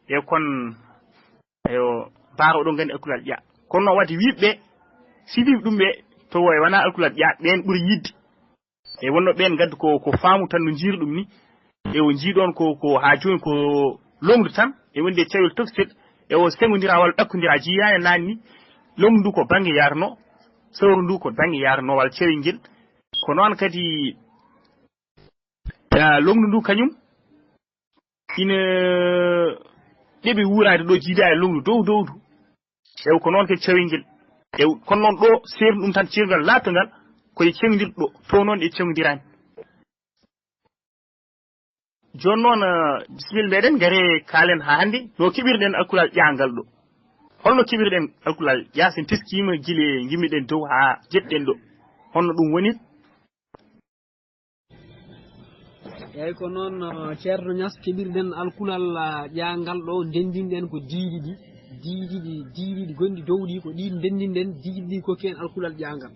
e kon eyo baaro oɗon gandi alkulal ƴa kono noon wadde wiɓɓe sibiɓe ɗum ɓe to e wona alkulal ƴa ɓen ɓuuri yidde e wonno ɓen gaddi ko faamu tan no jiiri ɗum ni e o jiiɗon ko ha joni ko longdu tan e wonde cawel toksel e o sengodira walla ɗakkodira jiyani nani ni longdu ndu ko banggue yarno sawru ndu ko banggue yarno walla cewel ngel ko noon kadi longdu ndu kañum ina ɗeɓe wurade ɗo jiida e longdu dowdu e ko noon kadi cewel ngel e kono noon ɗo sernu ɗum tan cirgal lattogal koye cewdirɗo ɗo to noon e cewdirani joni noon bisimilla meɗen gaare kaalen ha hande no keɓirɗen alkulal ƴangal ɗo holno keɓirɗen alkulal ƴa sen teskima guile gimmiɗen dow ha jetɗen ɗo honno ɗum woni eyyi ko noon ceerno Niass keɓirɗen alkulal ƴangal ɗo ndendinɗen ko diiɗi gonɗi dow ɗi ko ɗi ndendinɗen diiɗi ɗi kokki hen alkulal ƴangal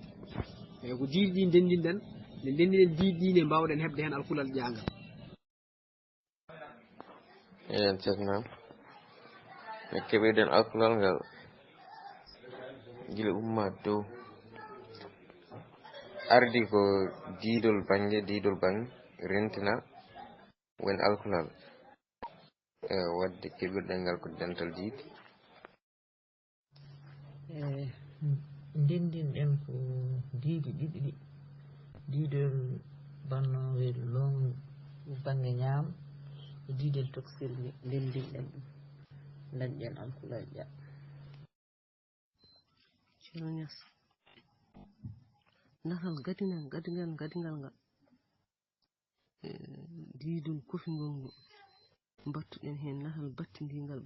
eyyi ko diiɗi ɗi ndendinɗen nde ndendinɗen diiɗi ɗi ne mbawɗen hebde hen alkulal ƴangal eyen ceernam mi keɓirɗen alkulal ngal gila umma dow ardi ko diidol bange rentina woni alkulal e wadde keɓirɗen ngal ko dental diidi ndendinɗen ko diidi ɗiɗi ɗi diidol bannowel long bange ñaam e diidel toksel ndendinɗen ɗum dañƴen alkulal ƴa ceerno Niass natal gadigal ngal diidol kofingol ngol mbattuɗen hen natal battidingal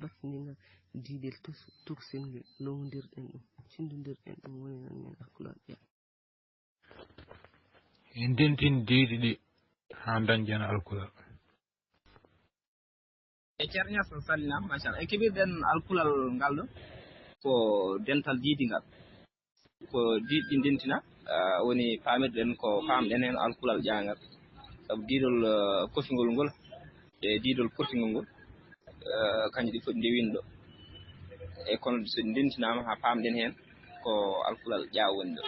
diidel toksel ngel lowdirɗen ɗum cindodirɗen ɗum woni nan men alkulal ƴa en dentin diidi ɗi ha dañƴen alkulal e ceerno Niass sallinama machallah e keɓirɗen alkulal ngal ɗo ko dental diidi ngal ko diidi ɗi dentina woni pamirɗen ko famɗen hen alkulal ƴangal saabu diidol kofingol ngol e diidol portingol ngol kanƴe ɗi foti ndewino ɗo e kono so dentinama ha famɗen hen ko alkulal ƴa woni ɗo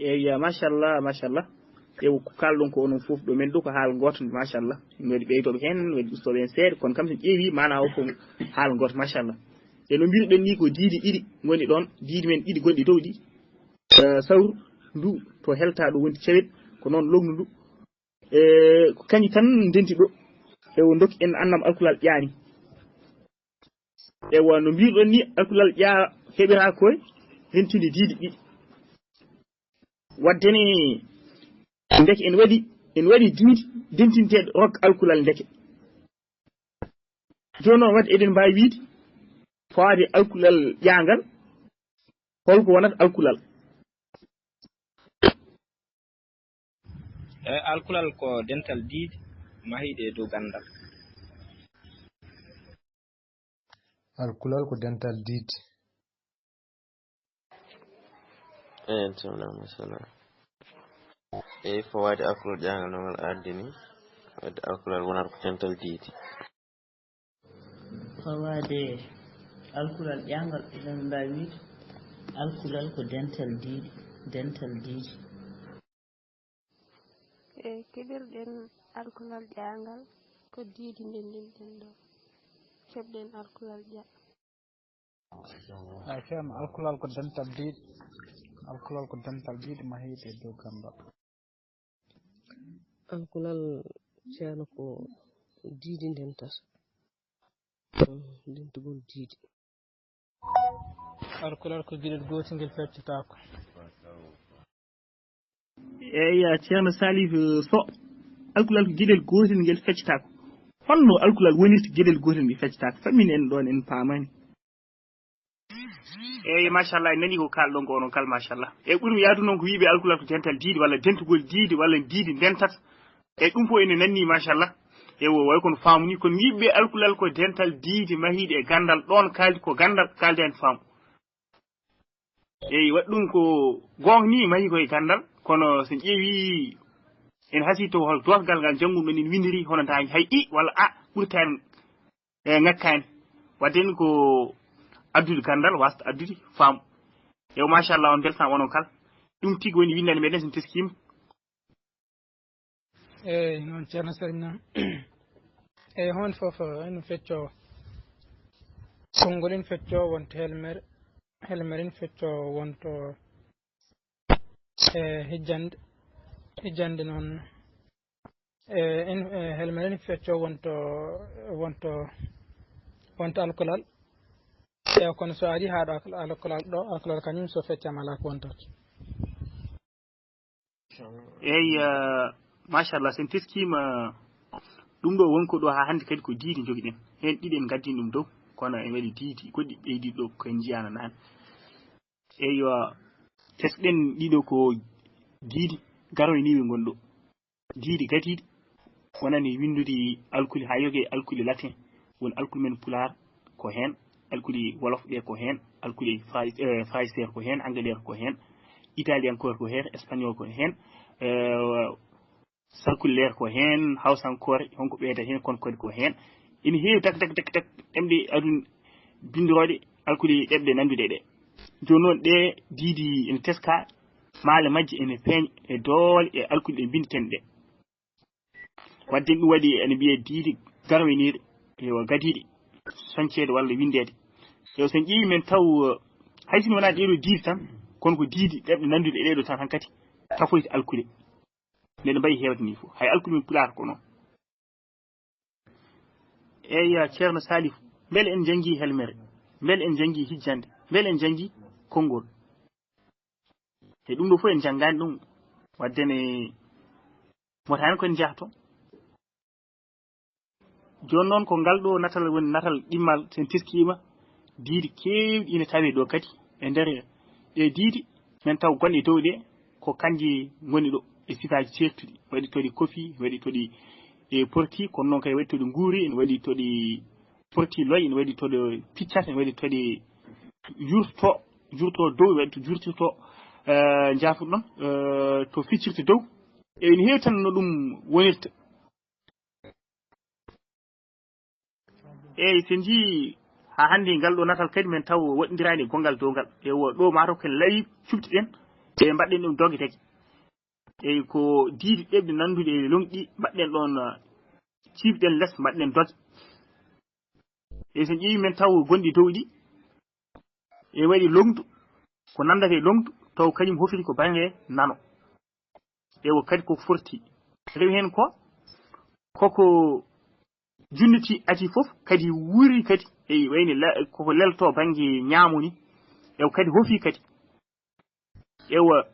eyyi machallah e ko kalɗon ko onon foof ɗo men ɗo ko haal goto machallah mi waɗi ɓeydoɓe hen mi waɗi ustoɓe hen seeɗa kono kam so ƴeewi mana o ko haal goto machallah e no mbiruɗen ni ko diidi ɗiɗi goni ɗon diidi men ɗiɗi gonɗi dow ɗi sawru ndu to helta ɗo wonti cewet ko noon lognu ndu ko kañi tan ndenti ɗo ewo dokki en annam alkulal ƴaani ewa no mbiɗon ni alkulal ƴaa heɓira koye rentinde diidi ɗiɗi waddene ndeke en waɗi diidi dentinteɗo rok alkulal ndeke joni noon wadde eɗen mbawi wiide faade alkulal ƴaangal holko wonata alkulal alkulal ko dental diidi mahiɗe dow gandal alkulal ko dental diidi masala fo waade alkulal ƴaangal nogal ardi ni wadde alkulal wonata ko dental diidi fawaade alkulal ƴaangal eɗen mbawi wiide alkulal ko dental diidi keɓirɗen alkulal ƴaangal ko diidi ndendinɗen ɗo keɓɗen alkulal ƴa ay fema alkulal ko dental diidi mahiɗe dow gandal alkulal ceerno ko diidi ndentata dentugol diidi alkulal ko guiɗel gotingel feccetako eyi ceerno Salif so alkulal ko gueɗel gotel ngel feccetako holno alkulal wonirta gueɗel gotel ngel feccetako fammini en ɗon en paamani eyyi machallah en nani ko kalɗon ko onon kal machallah eyyi ɓuurmi yaadu noon ko wiiɓe alkulal ko dental diidi walla dentugol diidi walla diidi dentata eyyi ɗum fof ene nanni machallah ewo way kono faamu ni kono wiiɓe alkulal ko dental diidi mahiɗe e gandal ɗon kaldi ko gandal kalde en faamu eyyi waɗi ɗum ko gonga ni mahi koye gandal kono so ƴeewi en hasi to hol dosgal ngal jangguɗon en windiri hono taagi hay i walla a ɓurtani ngakkani wadden ko addude gandal wasta addude faamu ewo machallah on beltama onon kala ɗum tigui woni windande meɗen sen teskima eyyi noon ceerno salimnama eyyi hon foof eno feccowo konngol en feccowo wonto helmere en feccowo wonto hijjande noon en helmere en feccowo wonto alkulal eyi kono so ari haɗo alkulal ɗo alkulal kañum so feccama ala ko wontata eyyi machallah sen teskima ɗum ɗo wonko ɗo ha hande kadi ko diidi joguiɗen hen ɗiɗi en gaddini ɗum dow kono en waɗi diidi goɗɗi ɓeydiɗo ɗo koyen jiyana nane eyyi tesɗen ɗiɗo ko diidi garoyniɓe gonɗo diidi gadiɗi wonani windude alkuli ha yogue alkuli latin woni alkuli men pular ko hen alkuli wolof ɗe ko hen alkuli français ko hen anglais ko hen italien ko hen espagnol ko hen sarkulaire ko hen hawsankore honko ɓeyda hen kono kadi ko hen ina heewi tak ɗemɗe aduna bindiroɗe alkuli ɗeɓɗe nanduɗe ɗe joni noon ɗe diidi ene teska maale majje ene peeña e doole e alkuli ɗe binditen ɗe wadde ɗum waɗi ene mbiye diidi garoyniɗe yo gadiɗe sañcede walla windede yo sen ƴeewi men taw hay sino wona ɗeɗo diidi tan kono ko diidi ɗeɓɗe nanduɗe ɗeɗo tan hankkadi tafoyde alkuli nde mbayi hewde ni fof hay alkuli men pulaar ko noon eyyi ceerno Salif beele en jangi helmere beele en jangi hijjande beele en jangi konngol e ɗum ɗo fof en janggani ɗum waddene motani koen jahto joni noon ko ngal ɗo natal woni natal ɗimmal sen teskima diidi kewɗi ina tawe ɗo kadi e nder ɗe diidi men taw gonɗe dow ɗe ko kanji goni ɗo e sifaji certuɗi waɗi toɗi kofi waɗi toɗi e porti kono noon kay waɗi toɗi nguuri ene waɗi toɗi porti loy ene waɗi toɗo piccat ene waɗi toɗi jurto dow waɗi to jurtirto jafuɗon to ficcirta dow e ene heewi tan no ɗum wonirta eyyi sen jii ha hande ngal ɗo natal kadi men taw waɗidirani gongal dowgal e ɗo mataw ken layi cubtiɗen e mbaɗɗen ɗum dogue tagui eyyi ko diidi ɗeɓɗe nanduɗe e longɗi mbaɗɗen ɗon ciibɗen less mbaɗɗen dogue e sen ƴeewi men taw gonɗi dow ɗi e waɗi longdu ko nandata e longdu taw kañum hofiri ko banggue nano ewo kadi koko forti rewi hen koko junniti ati fof kadi wuri kadi e wayni koko lelto bangi ñaamu ni ewo kadi hofi kadi ewa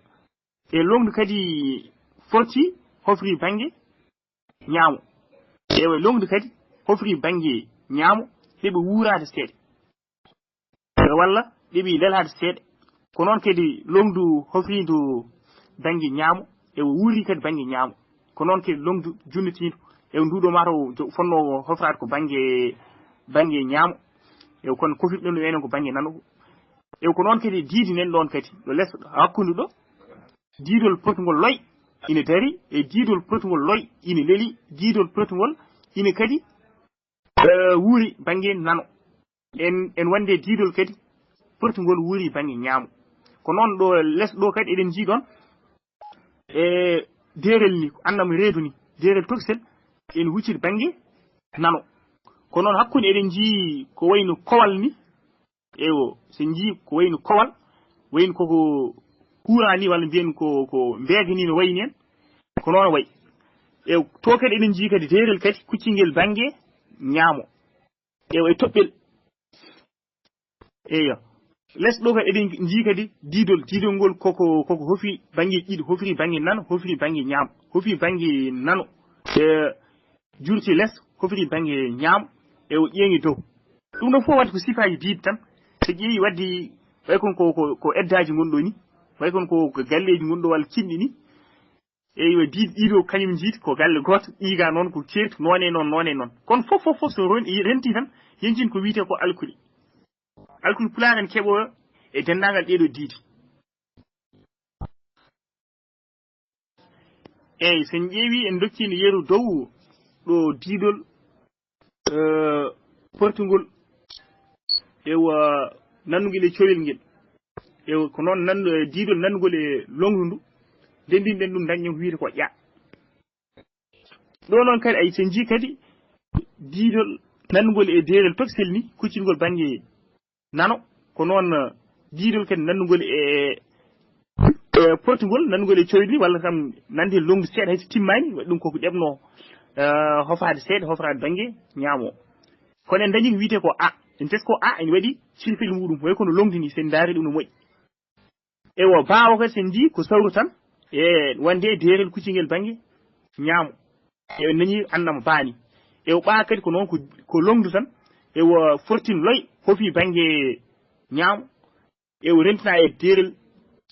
e longdu kadi forti hofri bangi ñaamu ewa longdu kadi hofri bangi ñaamu ɗeɓe wuurade seeɗa walla ɗeɓi lelade seeɗa ko noon kadi longdu hofrindu bangi ñaamu ewo wuuri kadi bangi ñaamu ko noon kadi longdu junnitindu ewo nduɗo mataw fonno hofrade ko bangi ñaamu ewo kono kofirɗon ɗo enen ko bangi nano ewo ko noon kadi diidi nen ɗon kadi ɗo less hakkunde ɗo diidol potugol loy ina dari e diidol potugol loy ina leeli diidol potugol ina kadi wuuri bangi nano en wonde diidol kadi potugol wuuri bangi ñaamu ko noon ɗo less ɗo kadi eɗen jii ɗon e derel ni annam reedu ni derel toksel en huccide bangi nano ko noon hakkunde eɗen jii ko wayno kowal ni ewo so jii ko wayno kowal wayno koko courant ni walla mbiyen ko mbeega ni no wayni en ko noon way ew to kadi eɗen jii kadi derel kadi kuccingel bange ñaamo ewo e toɓɓel eyo less ɗo kadi eɗen jii kadi diidol ngol koko hofi bange ɗiɗi hofiri bange nano hofiri bange ñaamo hofi bange nano jurti less hofiri bange ñaamo ewo ƴeeŋi dow ɗum ɗon fof wadde ko sifaji diidi tan so ƴeewi waddi way kon ko eddaji gonɗo ni way kon ko galleji gonɗo walla cinɗi ni eyi diidi ɗiɗo kañum jiiti ko galle goto ɗiga noon ko ceertu none noon kono fof so renti tan yencin ko wiyete ko alkuli pulamen keɓo e dendagal ɗeɗo diidi eyyi sen ƴeewi en dokkino yeru dow ɗo diidol portugol ewa nannugel e coyel ngel ewa ko noon diidol nannugol e longdu ndu ndendinɗen ɗum dañen ko wiyete ko ƴa ɗo noon kadi ay sen jii kadi diidol nannugol e derel toksel ni kuccingol bange nano ko noon diidol kadi nannugol e portugol nannugol e coyel ni walla kam nande longdu seeɗa hayso timmani waɗi ɗum koko ɗeɓno hofade seeɗa hofrade bange ñaamo kono en dañi ko wiyete ko a en tes ko a en waɗi silfel muɗum way kono longdini sen daari ɗum no moƴƴi ewo baawo kadi sen jii ko sawru tan e wonde derel kuccingel bange ñaamo ewo nañi annama baani ewo ɓaa kadi ko noon ko longdu tan ewo fortin loy hofi bange ñaamo ewo rentina e derel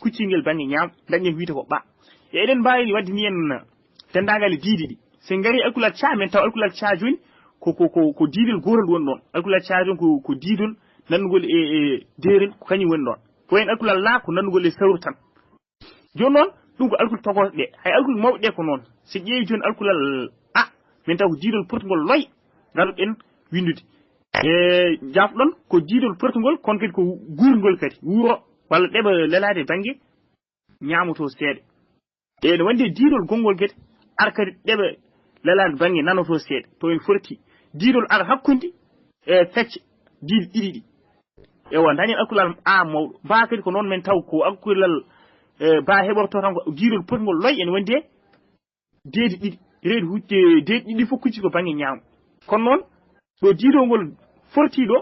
kuccingel bange ñaamo dañen ko wiyete ko ɓa e eɗen mbawi wadde ni en dendagal diidi ɗi sen ngari alkulal ca men taw alkulal ca joni ko diidol gotal woni ɗon alkulal ca joni ko diidol nannugol e derel ko kañum woni ɗon ko hen alkulal la ko nannugol e sawru tan joni noon ɗum ko alkul togoto ɗe hay alkul mawɗe ɗe ko noon so ƴeewi joni alkulal a min taw ko diidol portugol loy garuɗen windude e jafɗon ko diidol portugol kono kadi ko gurgol kadi wuuro walla ɗeɓa lelade bange ñaamoto seeɗa e no wonde diidol gongol kadi ar kadi ɗeɓa lelade bange nanoto seeɗa to en forti diidol ar hakkude e fecce diidi ɗiɗi ɗi ewa dañen alkulal a mawɗo ba kadi ko noon men taw ko alkulal ba heɓorto tan ko diidol portugol loy ene wonde deedi ɗiɗi reedi hucce deedi ɗiɗi fof kucci ko bange ñaamo kono noon ɗo diidol ngol forti ɗo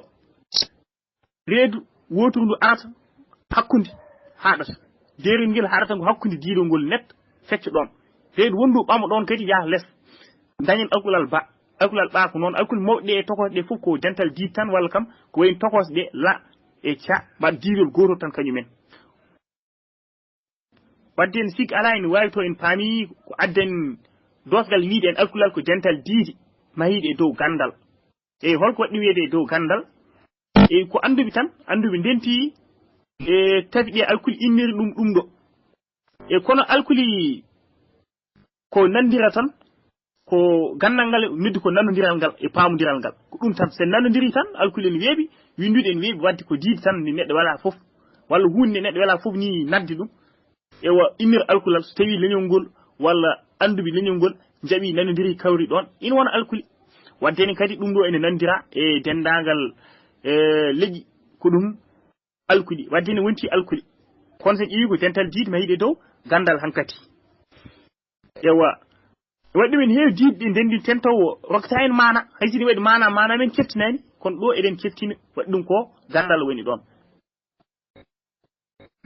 reedu wotoru ndu arata hakkude haɗata derel ngel haɗata ko hakkude diidol ngol net fecce ɗon reedu wondu ɓama ɗon kadi yaha less dañen alkulal ɓa ko noon alkul mawɗe ɗe e tokose ɗe fof ko dental diid tan walla kam ko wayno tokose ɗe la e ca mbaɗa diidol gotol tan kañumen wadde en sikki ala ene wawi to en paami ko adden dosgal wiide en alkulal ko dental diidi mahiɗe e dow gandal eyi holko waɗi wiyede e dow gandal e ko anduɓe tan anduɓe ndenti e tabi ɗe alkuli inniri ɗum ɗo e kono alkuli ko nandira tan ko gandal ngal noddi ko nanodiral ngal e paamodiral ngal ko ɗum tan sen nanodiri tan alkuli en weeɓi windude en weeɓi wadde ko diidi tan ni neɗɗo wala fof walla hunde neɗɗo wala fof ni nadde ɗum ewa innir alkulal so tawi leñol ngol walla anduɓe leñol ngol jaaɓi nanodiri kawri ɗon ina wona alkuli wadde ni kadi ɗum ɗo ene nandira e dendagal leƴƴi ko ɗum alkuli wadde ne wonti alkuli kono sen ƴeewi ko dental diidi mahiɗe dow gandal hankkadi ewa waɗi men heewi diiɗi ndendi ten taw rokkata en mana haysini waɗi mana men keftinani kono ɗo eɗen keftini waɗi ɗum ko gandal woni ɗon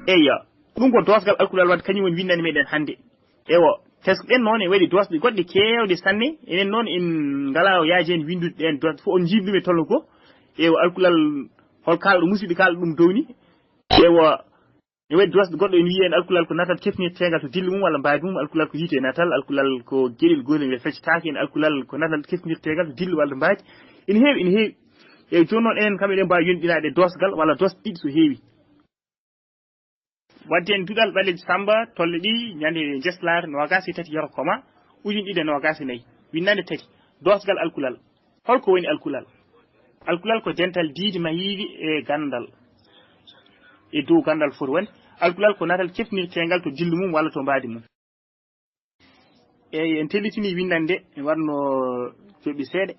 eya ɗum ko dosgal alkulal wadde kañum woni windani meɗen hannde ewa tesɗen noon e waɗi dosɗe goɗɗe kewɗe sanne enen noon en ngala yaaji hen windude ɗen dos fof on jiiɗi ɗum e tolno ko ewa alkulal hol kalɗo musidɓe kalɗo ɗum downi ewa e waɗi dosɗe goɗɗo en wi en alkulal ko natal kefnirtegal to dille mum walla mbaadi mum alkulal ko yiite natal alkulal ko gueɗel golel ngel feccetake en alkulal ko natal kefnirtegal to dille walla mbaadi ene heewi e joni noon enen kam eɗen mbawi yonɗinade dosgal walla dos ɗiɗi so heewi wadde en duɗal ɓaleji Samba tolle ɗi ñande jeslare nogas e tati yoro koma ujun ɗiɗi e nogas e nayyi winnande tati dosgal alkulal holko woni alkulal ko dental diidi mahiiɗi e gandal e dow gandal foti wonde alkulal ko natal kefnirtegal to dillu mum walla to mbaadi mum eyyi en tellitini windande en warno joɓɓi seeɗa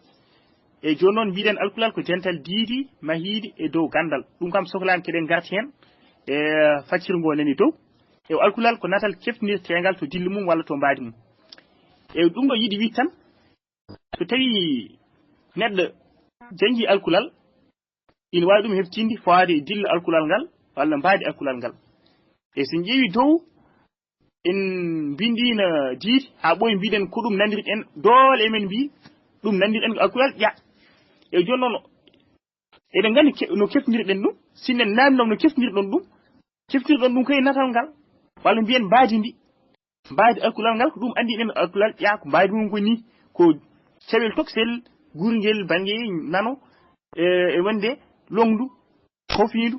e joni noon mbiɗen alkulal ko dental diidi mahiiɗi e dow gandal ɗum kam sohlani keɗen garti hen e faccirgo nani dow e alkulal ko natal kefnirtegal to dillu mum walla to mbaadi mum e ɗum ɗo yiɗi wi tan so tawi neɗɗo jangi alkulal ina wawi ɗum heftinde fawade e dillo alkulal ngal walla mbaadi alkulal ngal e sen ƴeewi dow en bindino diidi ha ɓooyi mbiɗen ko ɗum nandirɗen doole emen mbi ɗum nandirɗen ko alkulal ƴa e joni noon eɗen gandi no keftinirɗen ɗum sinnen namdinom no keftinirɗon ɗum keftirɗon ɗum koye natal ngal walla mbiyen mbaadi ndi mbaadi alkulal ngal ko ɗum andiɗen alkulal ƴa ko mbaadi mum ko ni ko cewel toksel gurguel banggue nano e wonde longdu hofindu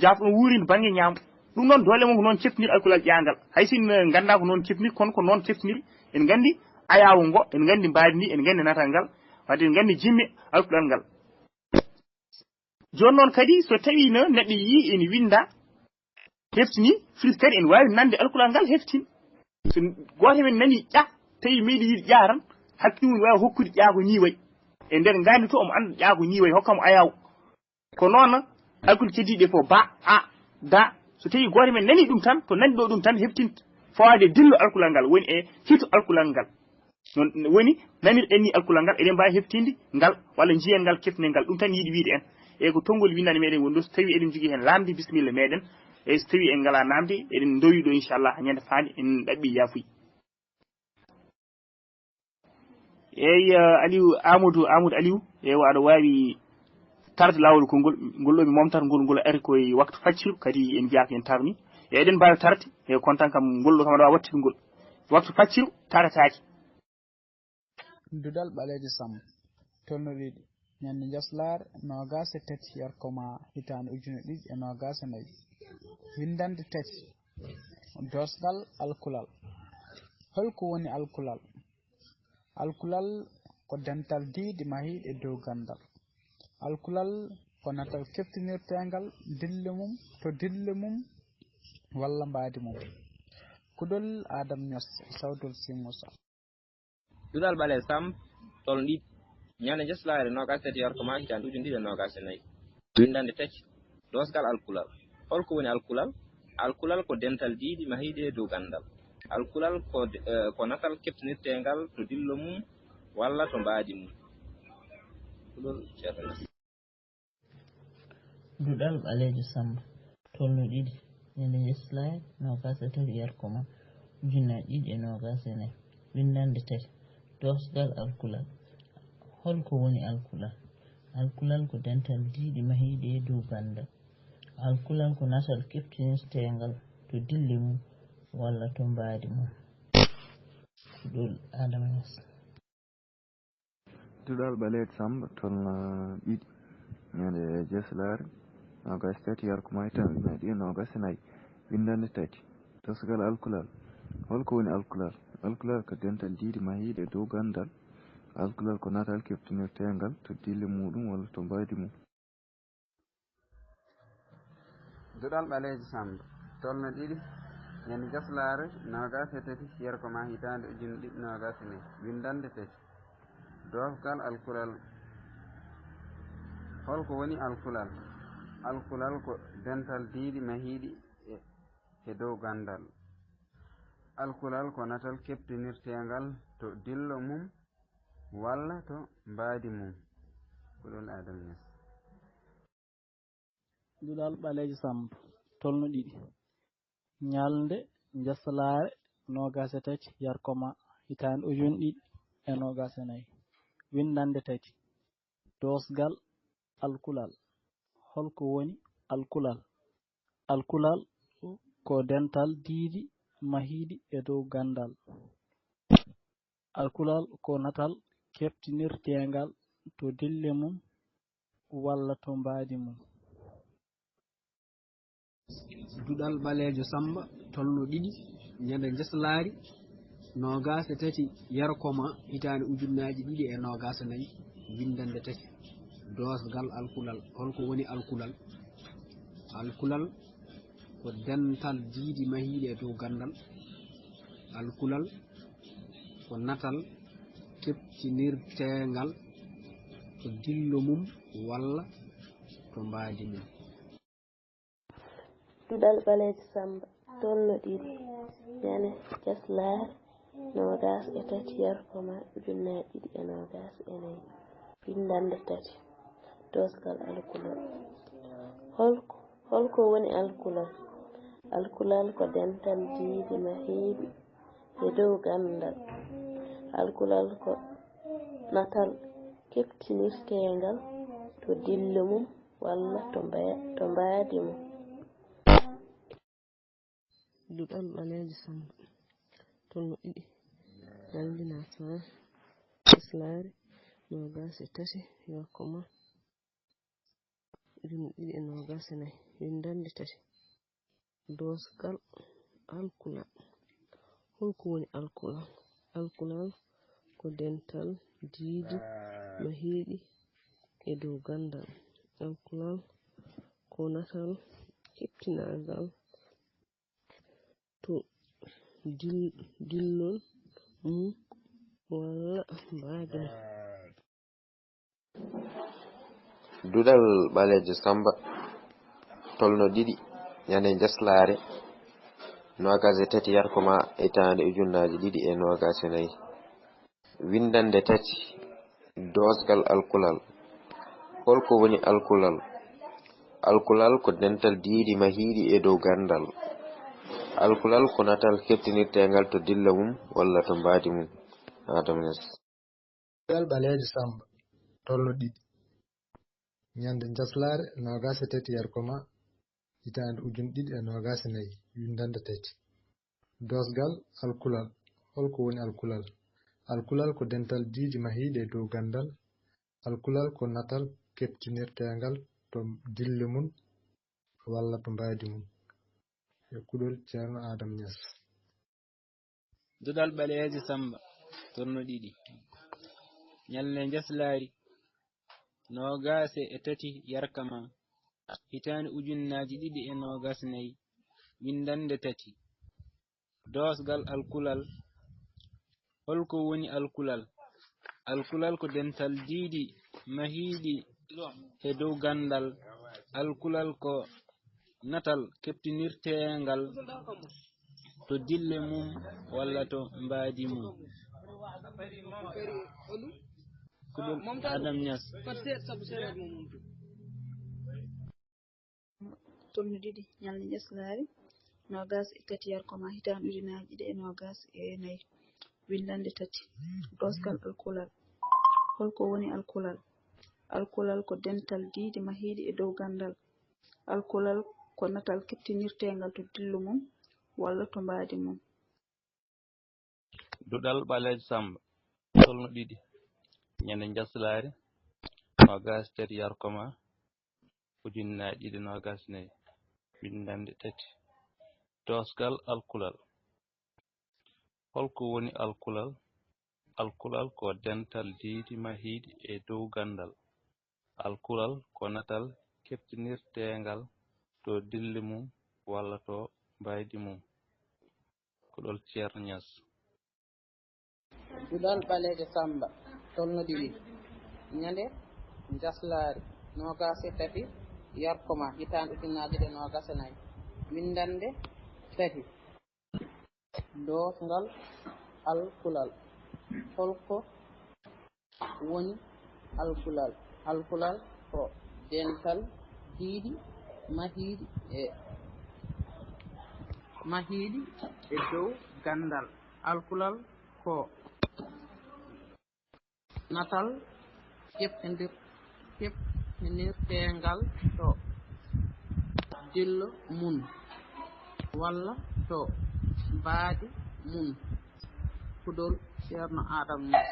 jafɗon wuurindu banggue ñaamo ɗum noon doole mum ko noon keftinir alkulal ƴangal hay sin ganda ko noon keftinir kono ko noon keftinir en gandi ayawo ngo en gandi mbaadi ndi en gandi natal ngal wadde en gandi jimme alkulal ngal joni noon kadi so tawino neɗɗo yi ene winda heftini firti kadi en wawi nande alkulal ngal heftin so goto men nani ƴa tawi meɗi yiiɗi ƴa tan hakkille mum wawi hokkude ƴa ko ni wayi e nder gandi to omo anda ƴa ko ni wayi hokkamo ayaw ko noon alkul keddiɗe fof ba a da so tawi goto men nani ɗum tan to nani ɗo ɗum tan heftinta fawade dillo alkulal ngal woni e hito alkulal ngal non woni nanirɗen ni alkulal ngal eɗen mbawi heftinde ngal walla jiyen ngal keftinel ngal ɗum tan yiiɗi wiide en e ko tonngol windande meɗen woni ɗo so tawi eɗen jogui hen lamde bisimilla meɗen e so tawi en ngala namde eɗen dowi ɗo inchallah ñande faande en ɗaɓɓi yaafuy eyyi Amadou Aliou eyi aɗa wawi tarde lawol konngol ngol ɗo mi momtata ngol ari koye waktu facciru kadi en jiyaka en tarni e eɗen mbawi tarde e kontan kam ngol ɗo kam aɗa wawi wattude ngol waktu facciru tarataki duɗal ɓaleji Samba tolnoɗiɗi ñande jaslare nogas e tati yarkoma hitande ujune ɗiɗi e nogas e nayyi windande tati dosgal alkulal holko woni alkulal ko dental diidi mahiɗe dow gandal alkulal ko natal keftinirtegal dille mum to dille mum walla mbaadi mum kuɗol Adam Niass sawdol Simoussa duɗal ɓale Samba tolno ɗiɗi ñande jeslare nogas tati yarkoma hitande ujune ɗiɗi e nogas e nayyi windande tati dosgal alkulal holko woni alkulal ko dental diidi mahiɗe dow gandal alkulal ko natal keftinirtegal to dillo mum walla to mbaadi mum ɗum ceerno duɗal ɓalejo Samba tolno ɗiɗi ñande jeslare nogas e tati yarkoma ujunnaje ɗiɗi e nogas e nayyi windande tati dosgal alkulal holko woni alkulal ko dental diidi mahiɗe dow gandal alkulal ko natal keftinirtegal to dille mum walla to mbaadi mum ɗol Adama Niass duɗal ɓalejo Samba tolno ɗiɗi ñande jeslare nogas tati yarkoma hitande ujunnaje ɗiɗi e nogas e nayyi windande tati dosgal alkulal holko woni alkulal ko dental diidi mahiɗe dow gandal alkulal ko natal keftinirtegal to dille muɗum walla to mbaadi mum duɗal ɓaleji Samba tolno ɗiɗi ñande jaslare nogas e tati yarkoma hitande ujune ɗiɗi nogas e nayyi windande tati dosgal alkulal holko woni alkulal ko dental diidi mahiɗi e dow gandal alkulal ko natal keptinirtengal to dillo mum walla to mbaadi mum. Kuɗol Adam Niass. Duɗal ɓaleejo Samb tolno ɗiɗi ñalnde jasalaare 23 yarkoma hitande ujune ɗiɗi e 24 windande 3 dosgal alkulal holko woni alkulal? Alkulal ko dental diidi mahiidi e dow gandal. Alkulal ko natal keftinirtengal to dille mum walla to mbaadi mum. Duɗal ɓaleejo Samba tolno ɗiɗi ñande jaslaari 23 yarkoma hitande ujunnaji 2024 windande 3 dosgal alkulal holko woni alkulal? Alkulal ko dental diidi mahiiɗe e dow gandal. Alkulal ko natal keptinirtengal to dillo mum walla to mbaadi mum. Duɗal ɓaleejo Samba tolno ɗiɗi ñande jaslaare 23 yarkoma ujunnaji 2024 windande 3 dosgal alkulal holko woni alkulal? Alkulal ko dental diidi mahiiɗi e dow gandal. Alkulal ko natal keftinirtengal to dillo mum walla to mbaadi mum. Duɗal ɓaleejo Samba tolno ɗiɗi ñalnde jaslaare 23 yarkoma ujune 2024 windande 3 dosgal alkulal holko woni alkulal? Alkulal ko dental diidi mahiiɗi e dow gandal. Alkulal ko natal keptinirtengal to dillol mum walla mbaadi mum. Duɗal ɓaleejo Samba tolno ɗiɗi ñande jaslaare 23 yarkoma hitande ujunnaji 2024 windande 3 dosgal alkulal holko woni alkulal? Alkulal ko dental diidi mahiiɗi e dow gandal. Alkulal ko natal keftinirtengal to dilla mum walla to mbaadi mum. Adam Niass. Duɗal ɓaleejo Samba tolno ɗiɗi ñande jaslaare 23 yarkoma hitande ujune 2024 windande 3 dosgal alkulal holko woni alkulal? Alkulal ko dental diidi mahiiɗe e dow gandal. Alkulal ko natal keftinirtengal to dille mum walla to mbaadi mum. E kuɗol Ceerno Adam Niass. Duɗal ɓaleejo Samba tolno ɗiɗi ñalnde jaslaari 23 yarkama hitande ujunnaji 2024 windande 3 dosgal alkulal holko woni alkulal? Alkulal ko dental diidi mahiiɗi e dow gandal. Alkulal ko natal keftinirtengal to dille mum walla to mbaadi mum. Kuɗol Adam Niass. tolno ɗiɗi ñalnde jaslaare 23 yarkoma hitande ujunnaji 2024 windande 3 dosgal alkulal holko woni alkulal? Alkulal ko dental diidi mahiiɗi e dow gandal. Alkulal ko natal keftinirtengal to dillo mum walla to mbaadi mum. Duɗal ɓaleejo Samba tolno ɗiɗi ñande jaslaare 23 yarkoma ujunnaji 2024 windande 3 dosgal alkulal holko woni alkulal? Alkulal ko dental diidi mahiiɗi e dow gandal. Alkulal ko natal keftinirtengal to dille mum walla to mbaadi mum. Kuɗol Ceerno Niass. Duɗal ɓaleejo Samba tolno ɗiɗi ñande jaslaare 23 yarkoma hitande ujunnaji 2024 windande 3 doosngal alkulal holko woni alkulal alkulal ko dental diidi mahiidi e dow gandal alkulal ko natal ƴeɓtinirtengal to dillo mun walla to baadi mun Pudol Ceerno Adama Niass.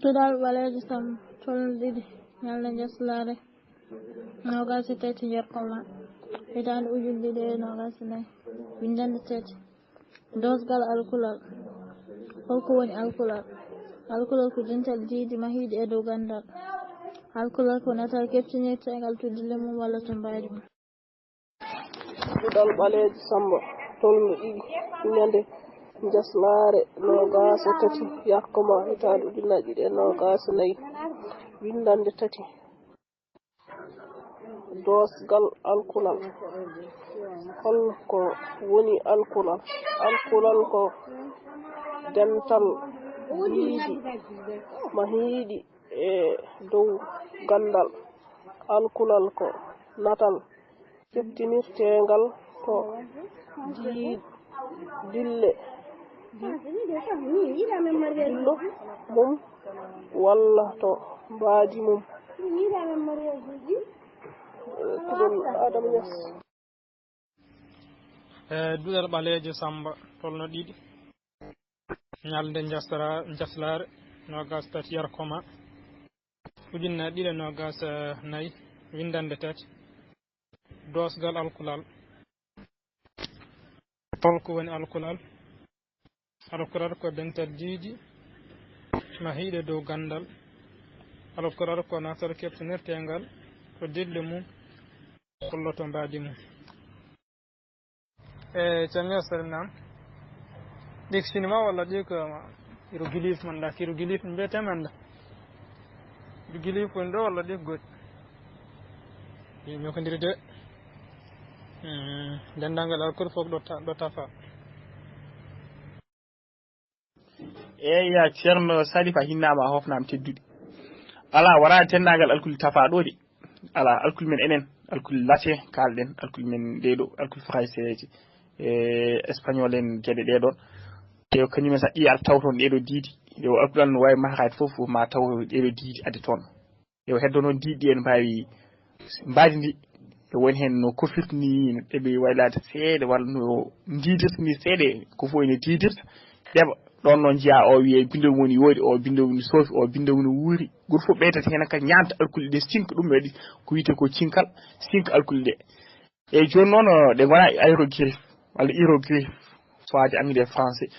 Tudal ɓaleejo sam tolno ɗiɗi ñalnde jaslare nogas e tati jerkoma hitande ujune ɗiɗi e nogas e nayyi windande tati dosgal alkulal holko woni alkulal alkulal ko dental diidi mahiiɗi e dow gandal alkulal ko natal keftinirtegal to dille mum walla to mbaadi mum. Tudal ɓaleejo Samba tolno ɗiɗi ñande jaslare nogas e tati yakkoma hitande ujunnaje ɗiɗi e nogas e nayyi windande tati dosgal alkulal holko woni alkulal alkulal ko dental diidi mahiiɗi e dow gandal alkulal ko natal keftinirtengal to dillo mum walla to mbaadi mum. Pudol Adama Niass. Duɗal ɓaleejo Samba tolno ɗiɗi ñalde jaslare nogas tati yarkoma ujunnaje ɗiɗi e nogas nayyi windande tati dosgal alkulal holko woni alkulal alkulal ko dental diidi mahiiɗe dow gandal alkulal ko natal keftinirtengal to dille mum walla to mbaadi mum. Ceerno salimnama ɗi ko sinima walla ɗi ko hiéroglyphe man ɗa ko hiéroglyphe mbiyetemen ɗa hiéroglyphe woni ɗo walla ɗi ko goɗɗi ñokodiri de dendagal alkul fof ɗo tafa. eyi ceerno Salif a hinnama a hofnama teddude ala wona tendagal alkul tafa ɗo de ala alkul men enen alkul latin kalɗen alkul men ɗeɗo alkul français espagnol en gueɗe ɗeɗon te kañumen sa ƴiya taw toon ɗeɗo diidi yo alkulal no wawi mahakade foof ma taw ɗeɗo diidi ade toon yo heddo noon diidi en mbawi mbaadi ndi e woni hen no kofirtini eɓe waylade seeɗa walla no didirta ni seeɗa ko fof ene didirta ɗeɓa ɗon noon jiya o wiye bindow woni yoodi o bindow woni soofi o bindow woni wuuri goto fof ɓeydata hen ka ñamta alkule ɗe sinka ɗum waɗi ko wiyete ko cinkal sinka alkule ɗe eyyi joni noon ɗe gona aéroglyphe walla hiéroglyphe soaji anglais français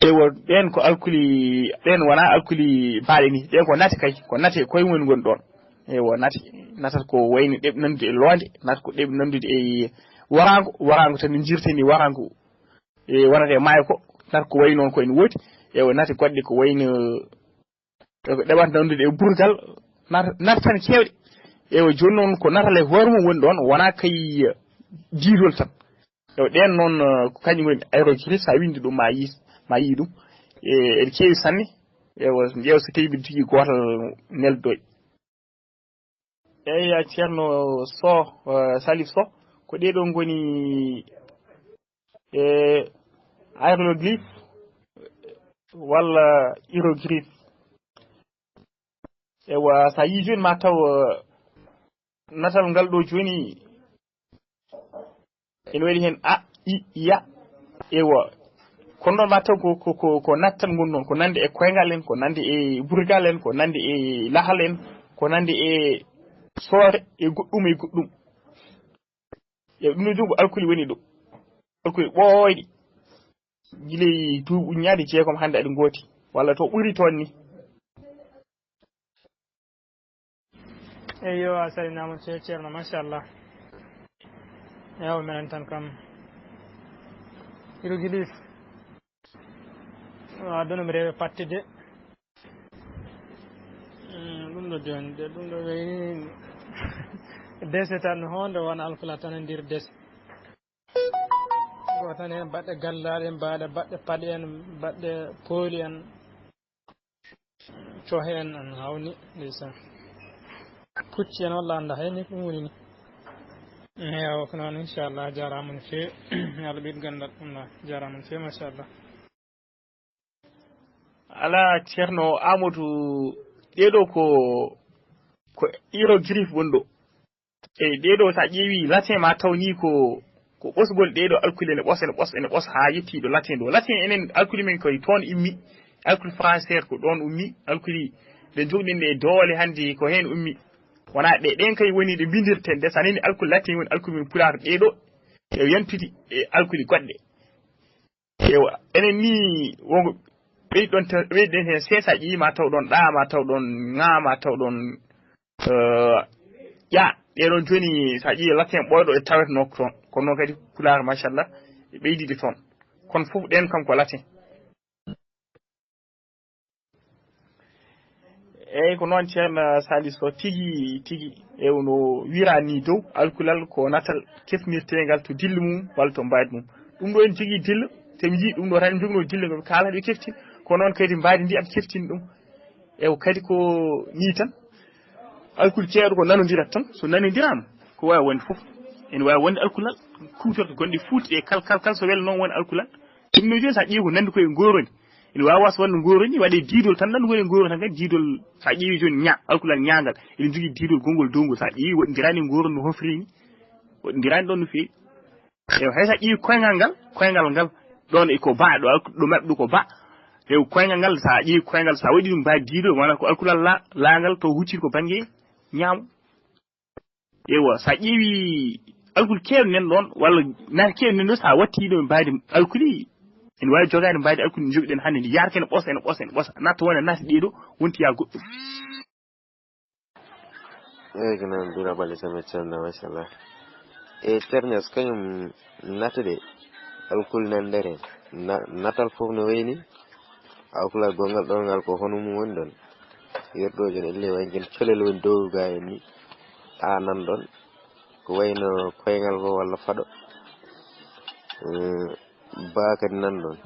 ewo ɗen ko alkuli ɗen wona alkuli baaɗe ni ɗen ko nate kay ko nate koye woni goni ɗon ewo natata ko wayni ɗeɓe nandude e loonde nata ko ɗeɓe nandude e warango tan no jirteni warango e wonata e maayo ko nata ko wayi noon ko ene woodi ewo nate goɗɗe ko wayno ko ɗeɓata nandude e burgal nata tan kewɗe ewo joni noon ko natal e hoore mum woni ɗon wona kay diidol tan ewo ɗen noon ko kañum woni aéroglyphe sa windi ɗum ma yii ɗum ene keewi sanne ewo ƴeew so tawi mbiɗa jogui gotal neldoy eyyi ceerno Salif Sow ko ɗeɗo goni aéroglyphe walla hiéroglyphe ewa sa yi joni ma taw natal ngal ɗo joni ene waɗi hen a i ya ewa kono noon ma taw ko nattan gon noon ko nande e koyngal en ko nande e burgal en ko nande e lahal en ko nande e soore e goɗɗum e ɗum no jogo alkuli woni ɗo alkuli ɓooyɗi guiley duuɓi ujunnaaje jeegom hande aɗa gooti walla to ɓuri toon ni. eyyo a salinama ceerno machallah yawo menen tan kam hiéroglyphe adono mi rewe pattede ɗum ɗo joni de ɗum ɗo wayni dese tan honde wona alkula tan e ndir dese ɗo tan hen baɗɗe gallaɗe en mbaɗa baɗɗe paɗe en baɗɗe pooli en cohe en an hawni ndeysan pucci en walla anda hayni ɗum woni ni eyo ko noon inchallah jarama no fewi Allah ɓeydu gandal ɗum na jarama no fewi machallah. ala ceerno Amadou ɗeɗo ko hiéroglyphe wonɗo eyi ɗeɗo sa ƴeewi latin ma tawni ko ɓosgol ɗeɗo alkule ene ɓosa ha yettiɗo latin ɗo latin enen alkuli men koye toon immi alkule français ko ɗon ummi alkuli ɗe jogɗen ɗe doole hande ko hen ummi wona ɗen kay woni ɗe bindirten nde sa nani alkule latin woni alkule men pulaar ɗeɗo e yantude e alkuli goɗɗe ewa enen ni wongo ɓeyɗen hen seesa ƴii ma taw ɗon ɗa ma taw ɗon ŋa ma taw ɗon ƴa ɗeɗon joni sa ƴii latin ɓoyɗo e taweteno toon kono noon kadi pulaar machallah e ɓeydide toon kono fof ɗen kam ko latin. eyyi ko noon ceerno Saliou tigi ewno wirani dow alkulal ko natal kefnirtegal to dille mum walla to mbadi mum ɗum ɗo en jogui dille temi jii ɗum ɗo tan jogno dille ngoɓe kala ɓe keftin ko noon kadi mbadi ndi aɓe keftini ɗum ew kadi ko ni tan alkul ceeɗo ko nanodirat tan so nanodirama ko wawi wonde foof ene wawi wonde alkulal kutorɗe gonɗe fuuti e kal so wele noon woni alkulal ɗum no joni sa ƴeewi ko nandi koye goroni ene wawi wasa wonde goroni waɗe diidol tan nandi woni goroni tan kadi diidol sa ƴeewi joni alkulal ñagal ene jogui diidol gongol dowgol sa ƴeewi woɗɗodirani goroni no hofrini woɗɗodirani ɗon no fewi ew hay sa ƴeewi koyngal ngal ɗon eko ba ɗo mabɓe ɗo ko ba ew koyngal ngal sa ƴeewi koyngal sa waɗi ɗum mbawi diidol wona ko alkulal laagal to huccita ko banggue ñaamo ewa sa ƴeewi alkul kewɗe nen ɗon walla nata kewɗe nen ɗon sa watti ɗo mbadi alkuli ene wawi jogade mbadi alkuli ne jogiɗen hannde ndi yarata ene ɓosa natta wona naata ɗeɗo wonti ya goɗɗum. eyyi ko noon Dura Baldé sami ceerno machallah e ceerno so kañum natade alkul nan nder hen natal foof no wayni alkulal gongal ɗon ngal ko hono mum woni ɗon yerɗo joni elle way jen colel woni dow ga en ni a nan ɗon ko wayno koyngal ko walla faɗo ba kadi nan ɗon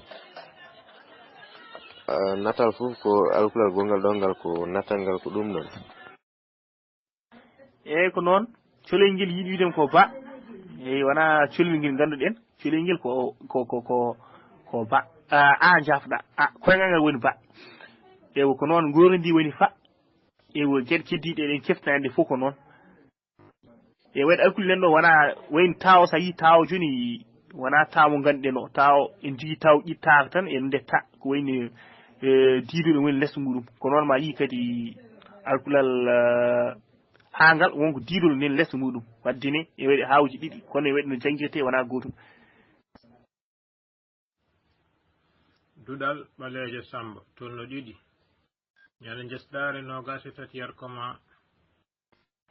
natal fof ko alkulal gongal ɗon ngal ko natal ngal ko ɗum ɗon eyyi ko noon colel ngel yiiɗi wiidem ko ba eyyi wona colel ngel ganduɗen colel ngel ko ba a jafɗa koyngal ngal woni ba ewo ko noon gorondi woni fa ewo gueɗe keddiɗe ɗen keftanade fof ko noon e waɗi alkuli nen ɗo wona wayno taw sa yi taw joni wona taw mo ganduɗen o taw en jogui taw ƴittaka tan en detta ko wayni diiduɗo woni less muɗum ko noon ma yi kadi alkulal hangal wonko diidol nen less muɗum wadde ne e waɗi hawji ɗiɗi kono e waɗi no jangguirte wona gotum. duɗal ɓalejo Samba tolno ɗiɗi ñande jesɗare nogas e tati yarkoma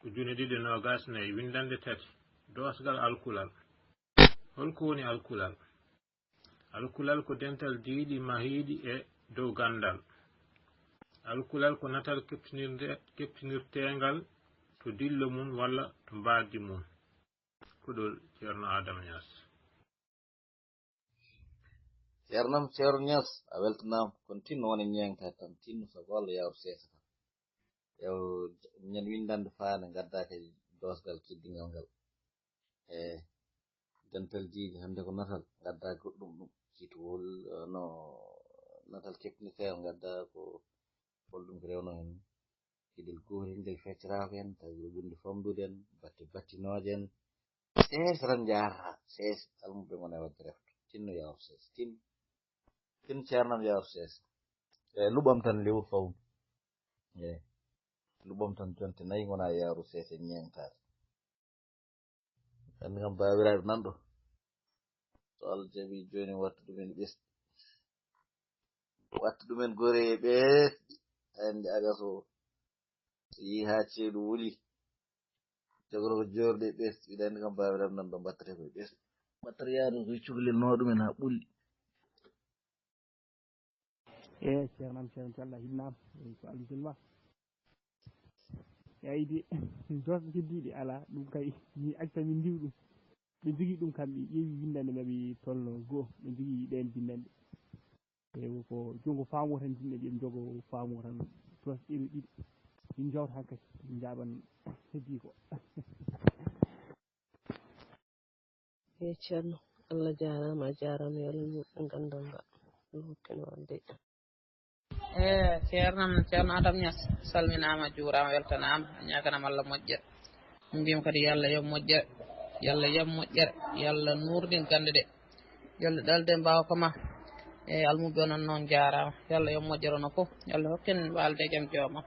ujune ɗiɗi nogas nayyi windande tati dosgal alkulal holko woni alkulal alkulal ko dental diiɗi mahiɗi e dow gandal alkulal ko natal keptinirtegal to dillo mum walla to mbadi mum kuɗol ceerno Adama Niass. ceernam ceerno Niass a weltanama kono tinno wona ñeengta tan tinno sago Allah yawta seesa tan yaw ñande windande faande gadda kadi dosgal kiddingal ngal e dental jiiɗi hande ko natal gadda goɗɗum ɗum sitowol no natal keptinirtegal gadda ko holɗum ko rewno hen kiɗel gotel ngel feccetako hen tawi ɓundi famdude en batte battinoje en seesa tan jahata seesa almuɓe gona wadde refto tinno yawta seesa tin ceernam yawta seesa e luɓam tan lewru fawdu e luɓam tan jonte nayyi gona yawru seesa ñeengtade andi kam babiraɓe nanɗo so Allah jaaɓi joni watta ɗumen ɓesɗi watta ɗumen gore e ɓesɗi andi aga so yi ha ceeɗu wuli jogoro ko jorde e ɓesɗi ɓiɗa andi kam babiraɓe nanɗo mbattete koye ɓesɗi mbattata yaadu koye cukalel no ɗumen ha ɓulli. eyyi ceernam ceerno Allah hinnama ko Allah jelma yaydi dosɗe keddiɗe ala ɗum kay mi acca min ndiw ɗum ɓe jogii ɗum kamɓe ƴeewi windande maɓe tolno goo ɓe jogii ɗen bindande eyi ko jongo faamu tan jinne ɓe jogo faamu tan tos ɗiɗi ɗiɗi min jawta hakkadi min jaɓan heddi ko e ceerno Allah jarama a jarama yo Allah moƴƴin gandal ngal Allah hokkino walde ceerno Adam Niass salminama juurama weltanama ñaganama Allah moƴƴere min mbima kadi yo Allah yob moƴƴere yo Allah yob moƴƴere yo Allah nurdin gande ɗe yo Allah ɗalde mbawa ko ma e almuɓe onon noon jarama yo Allah yob moƴƴere ono foof yo Allah hokken walde e jaam jooma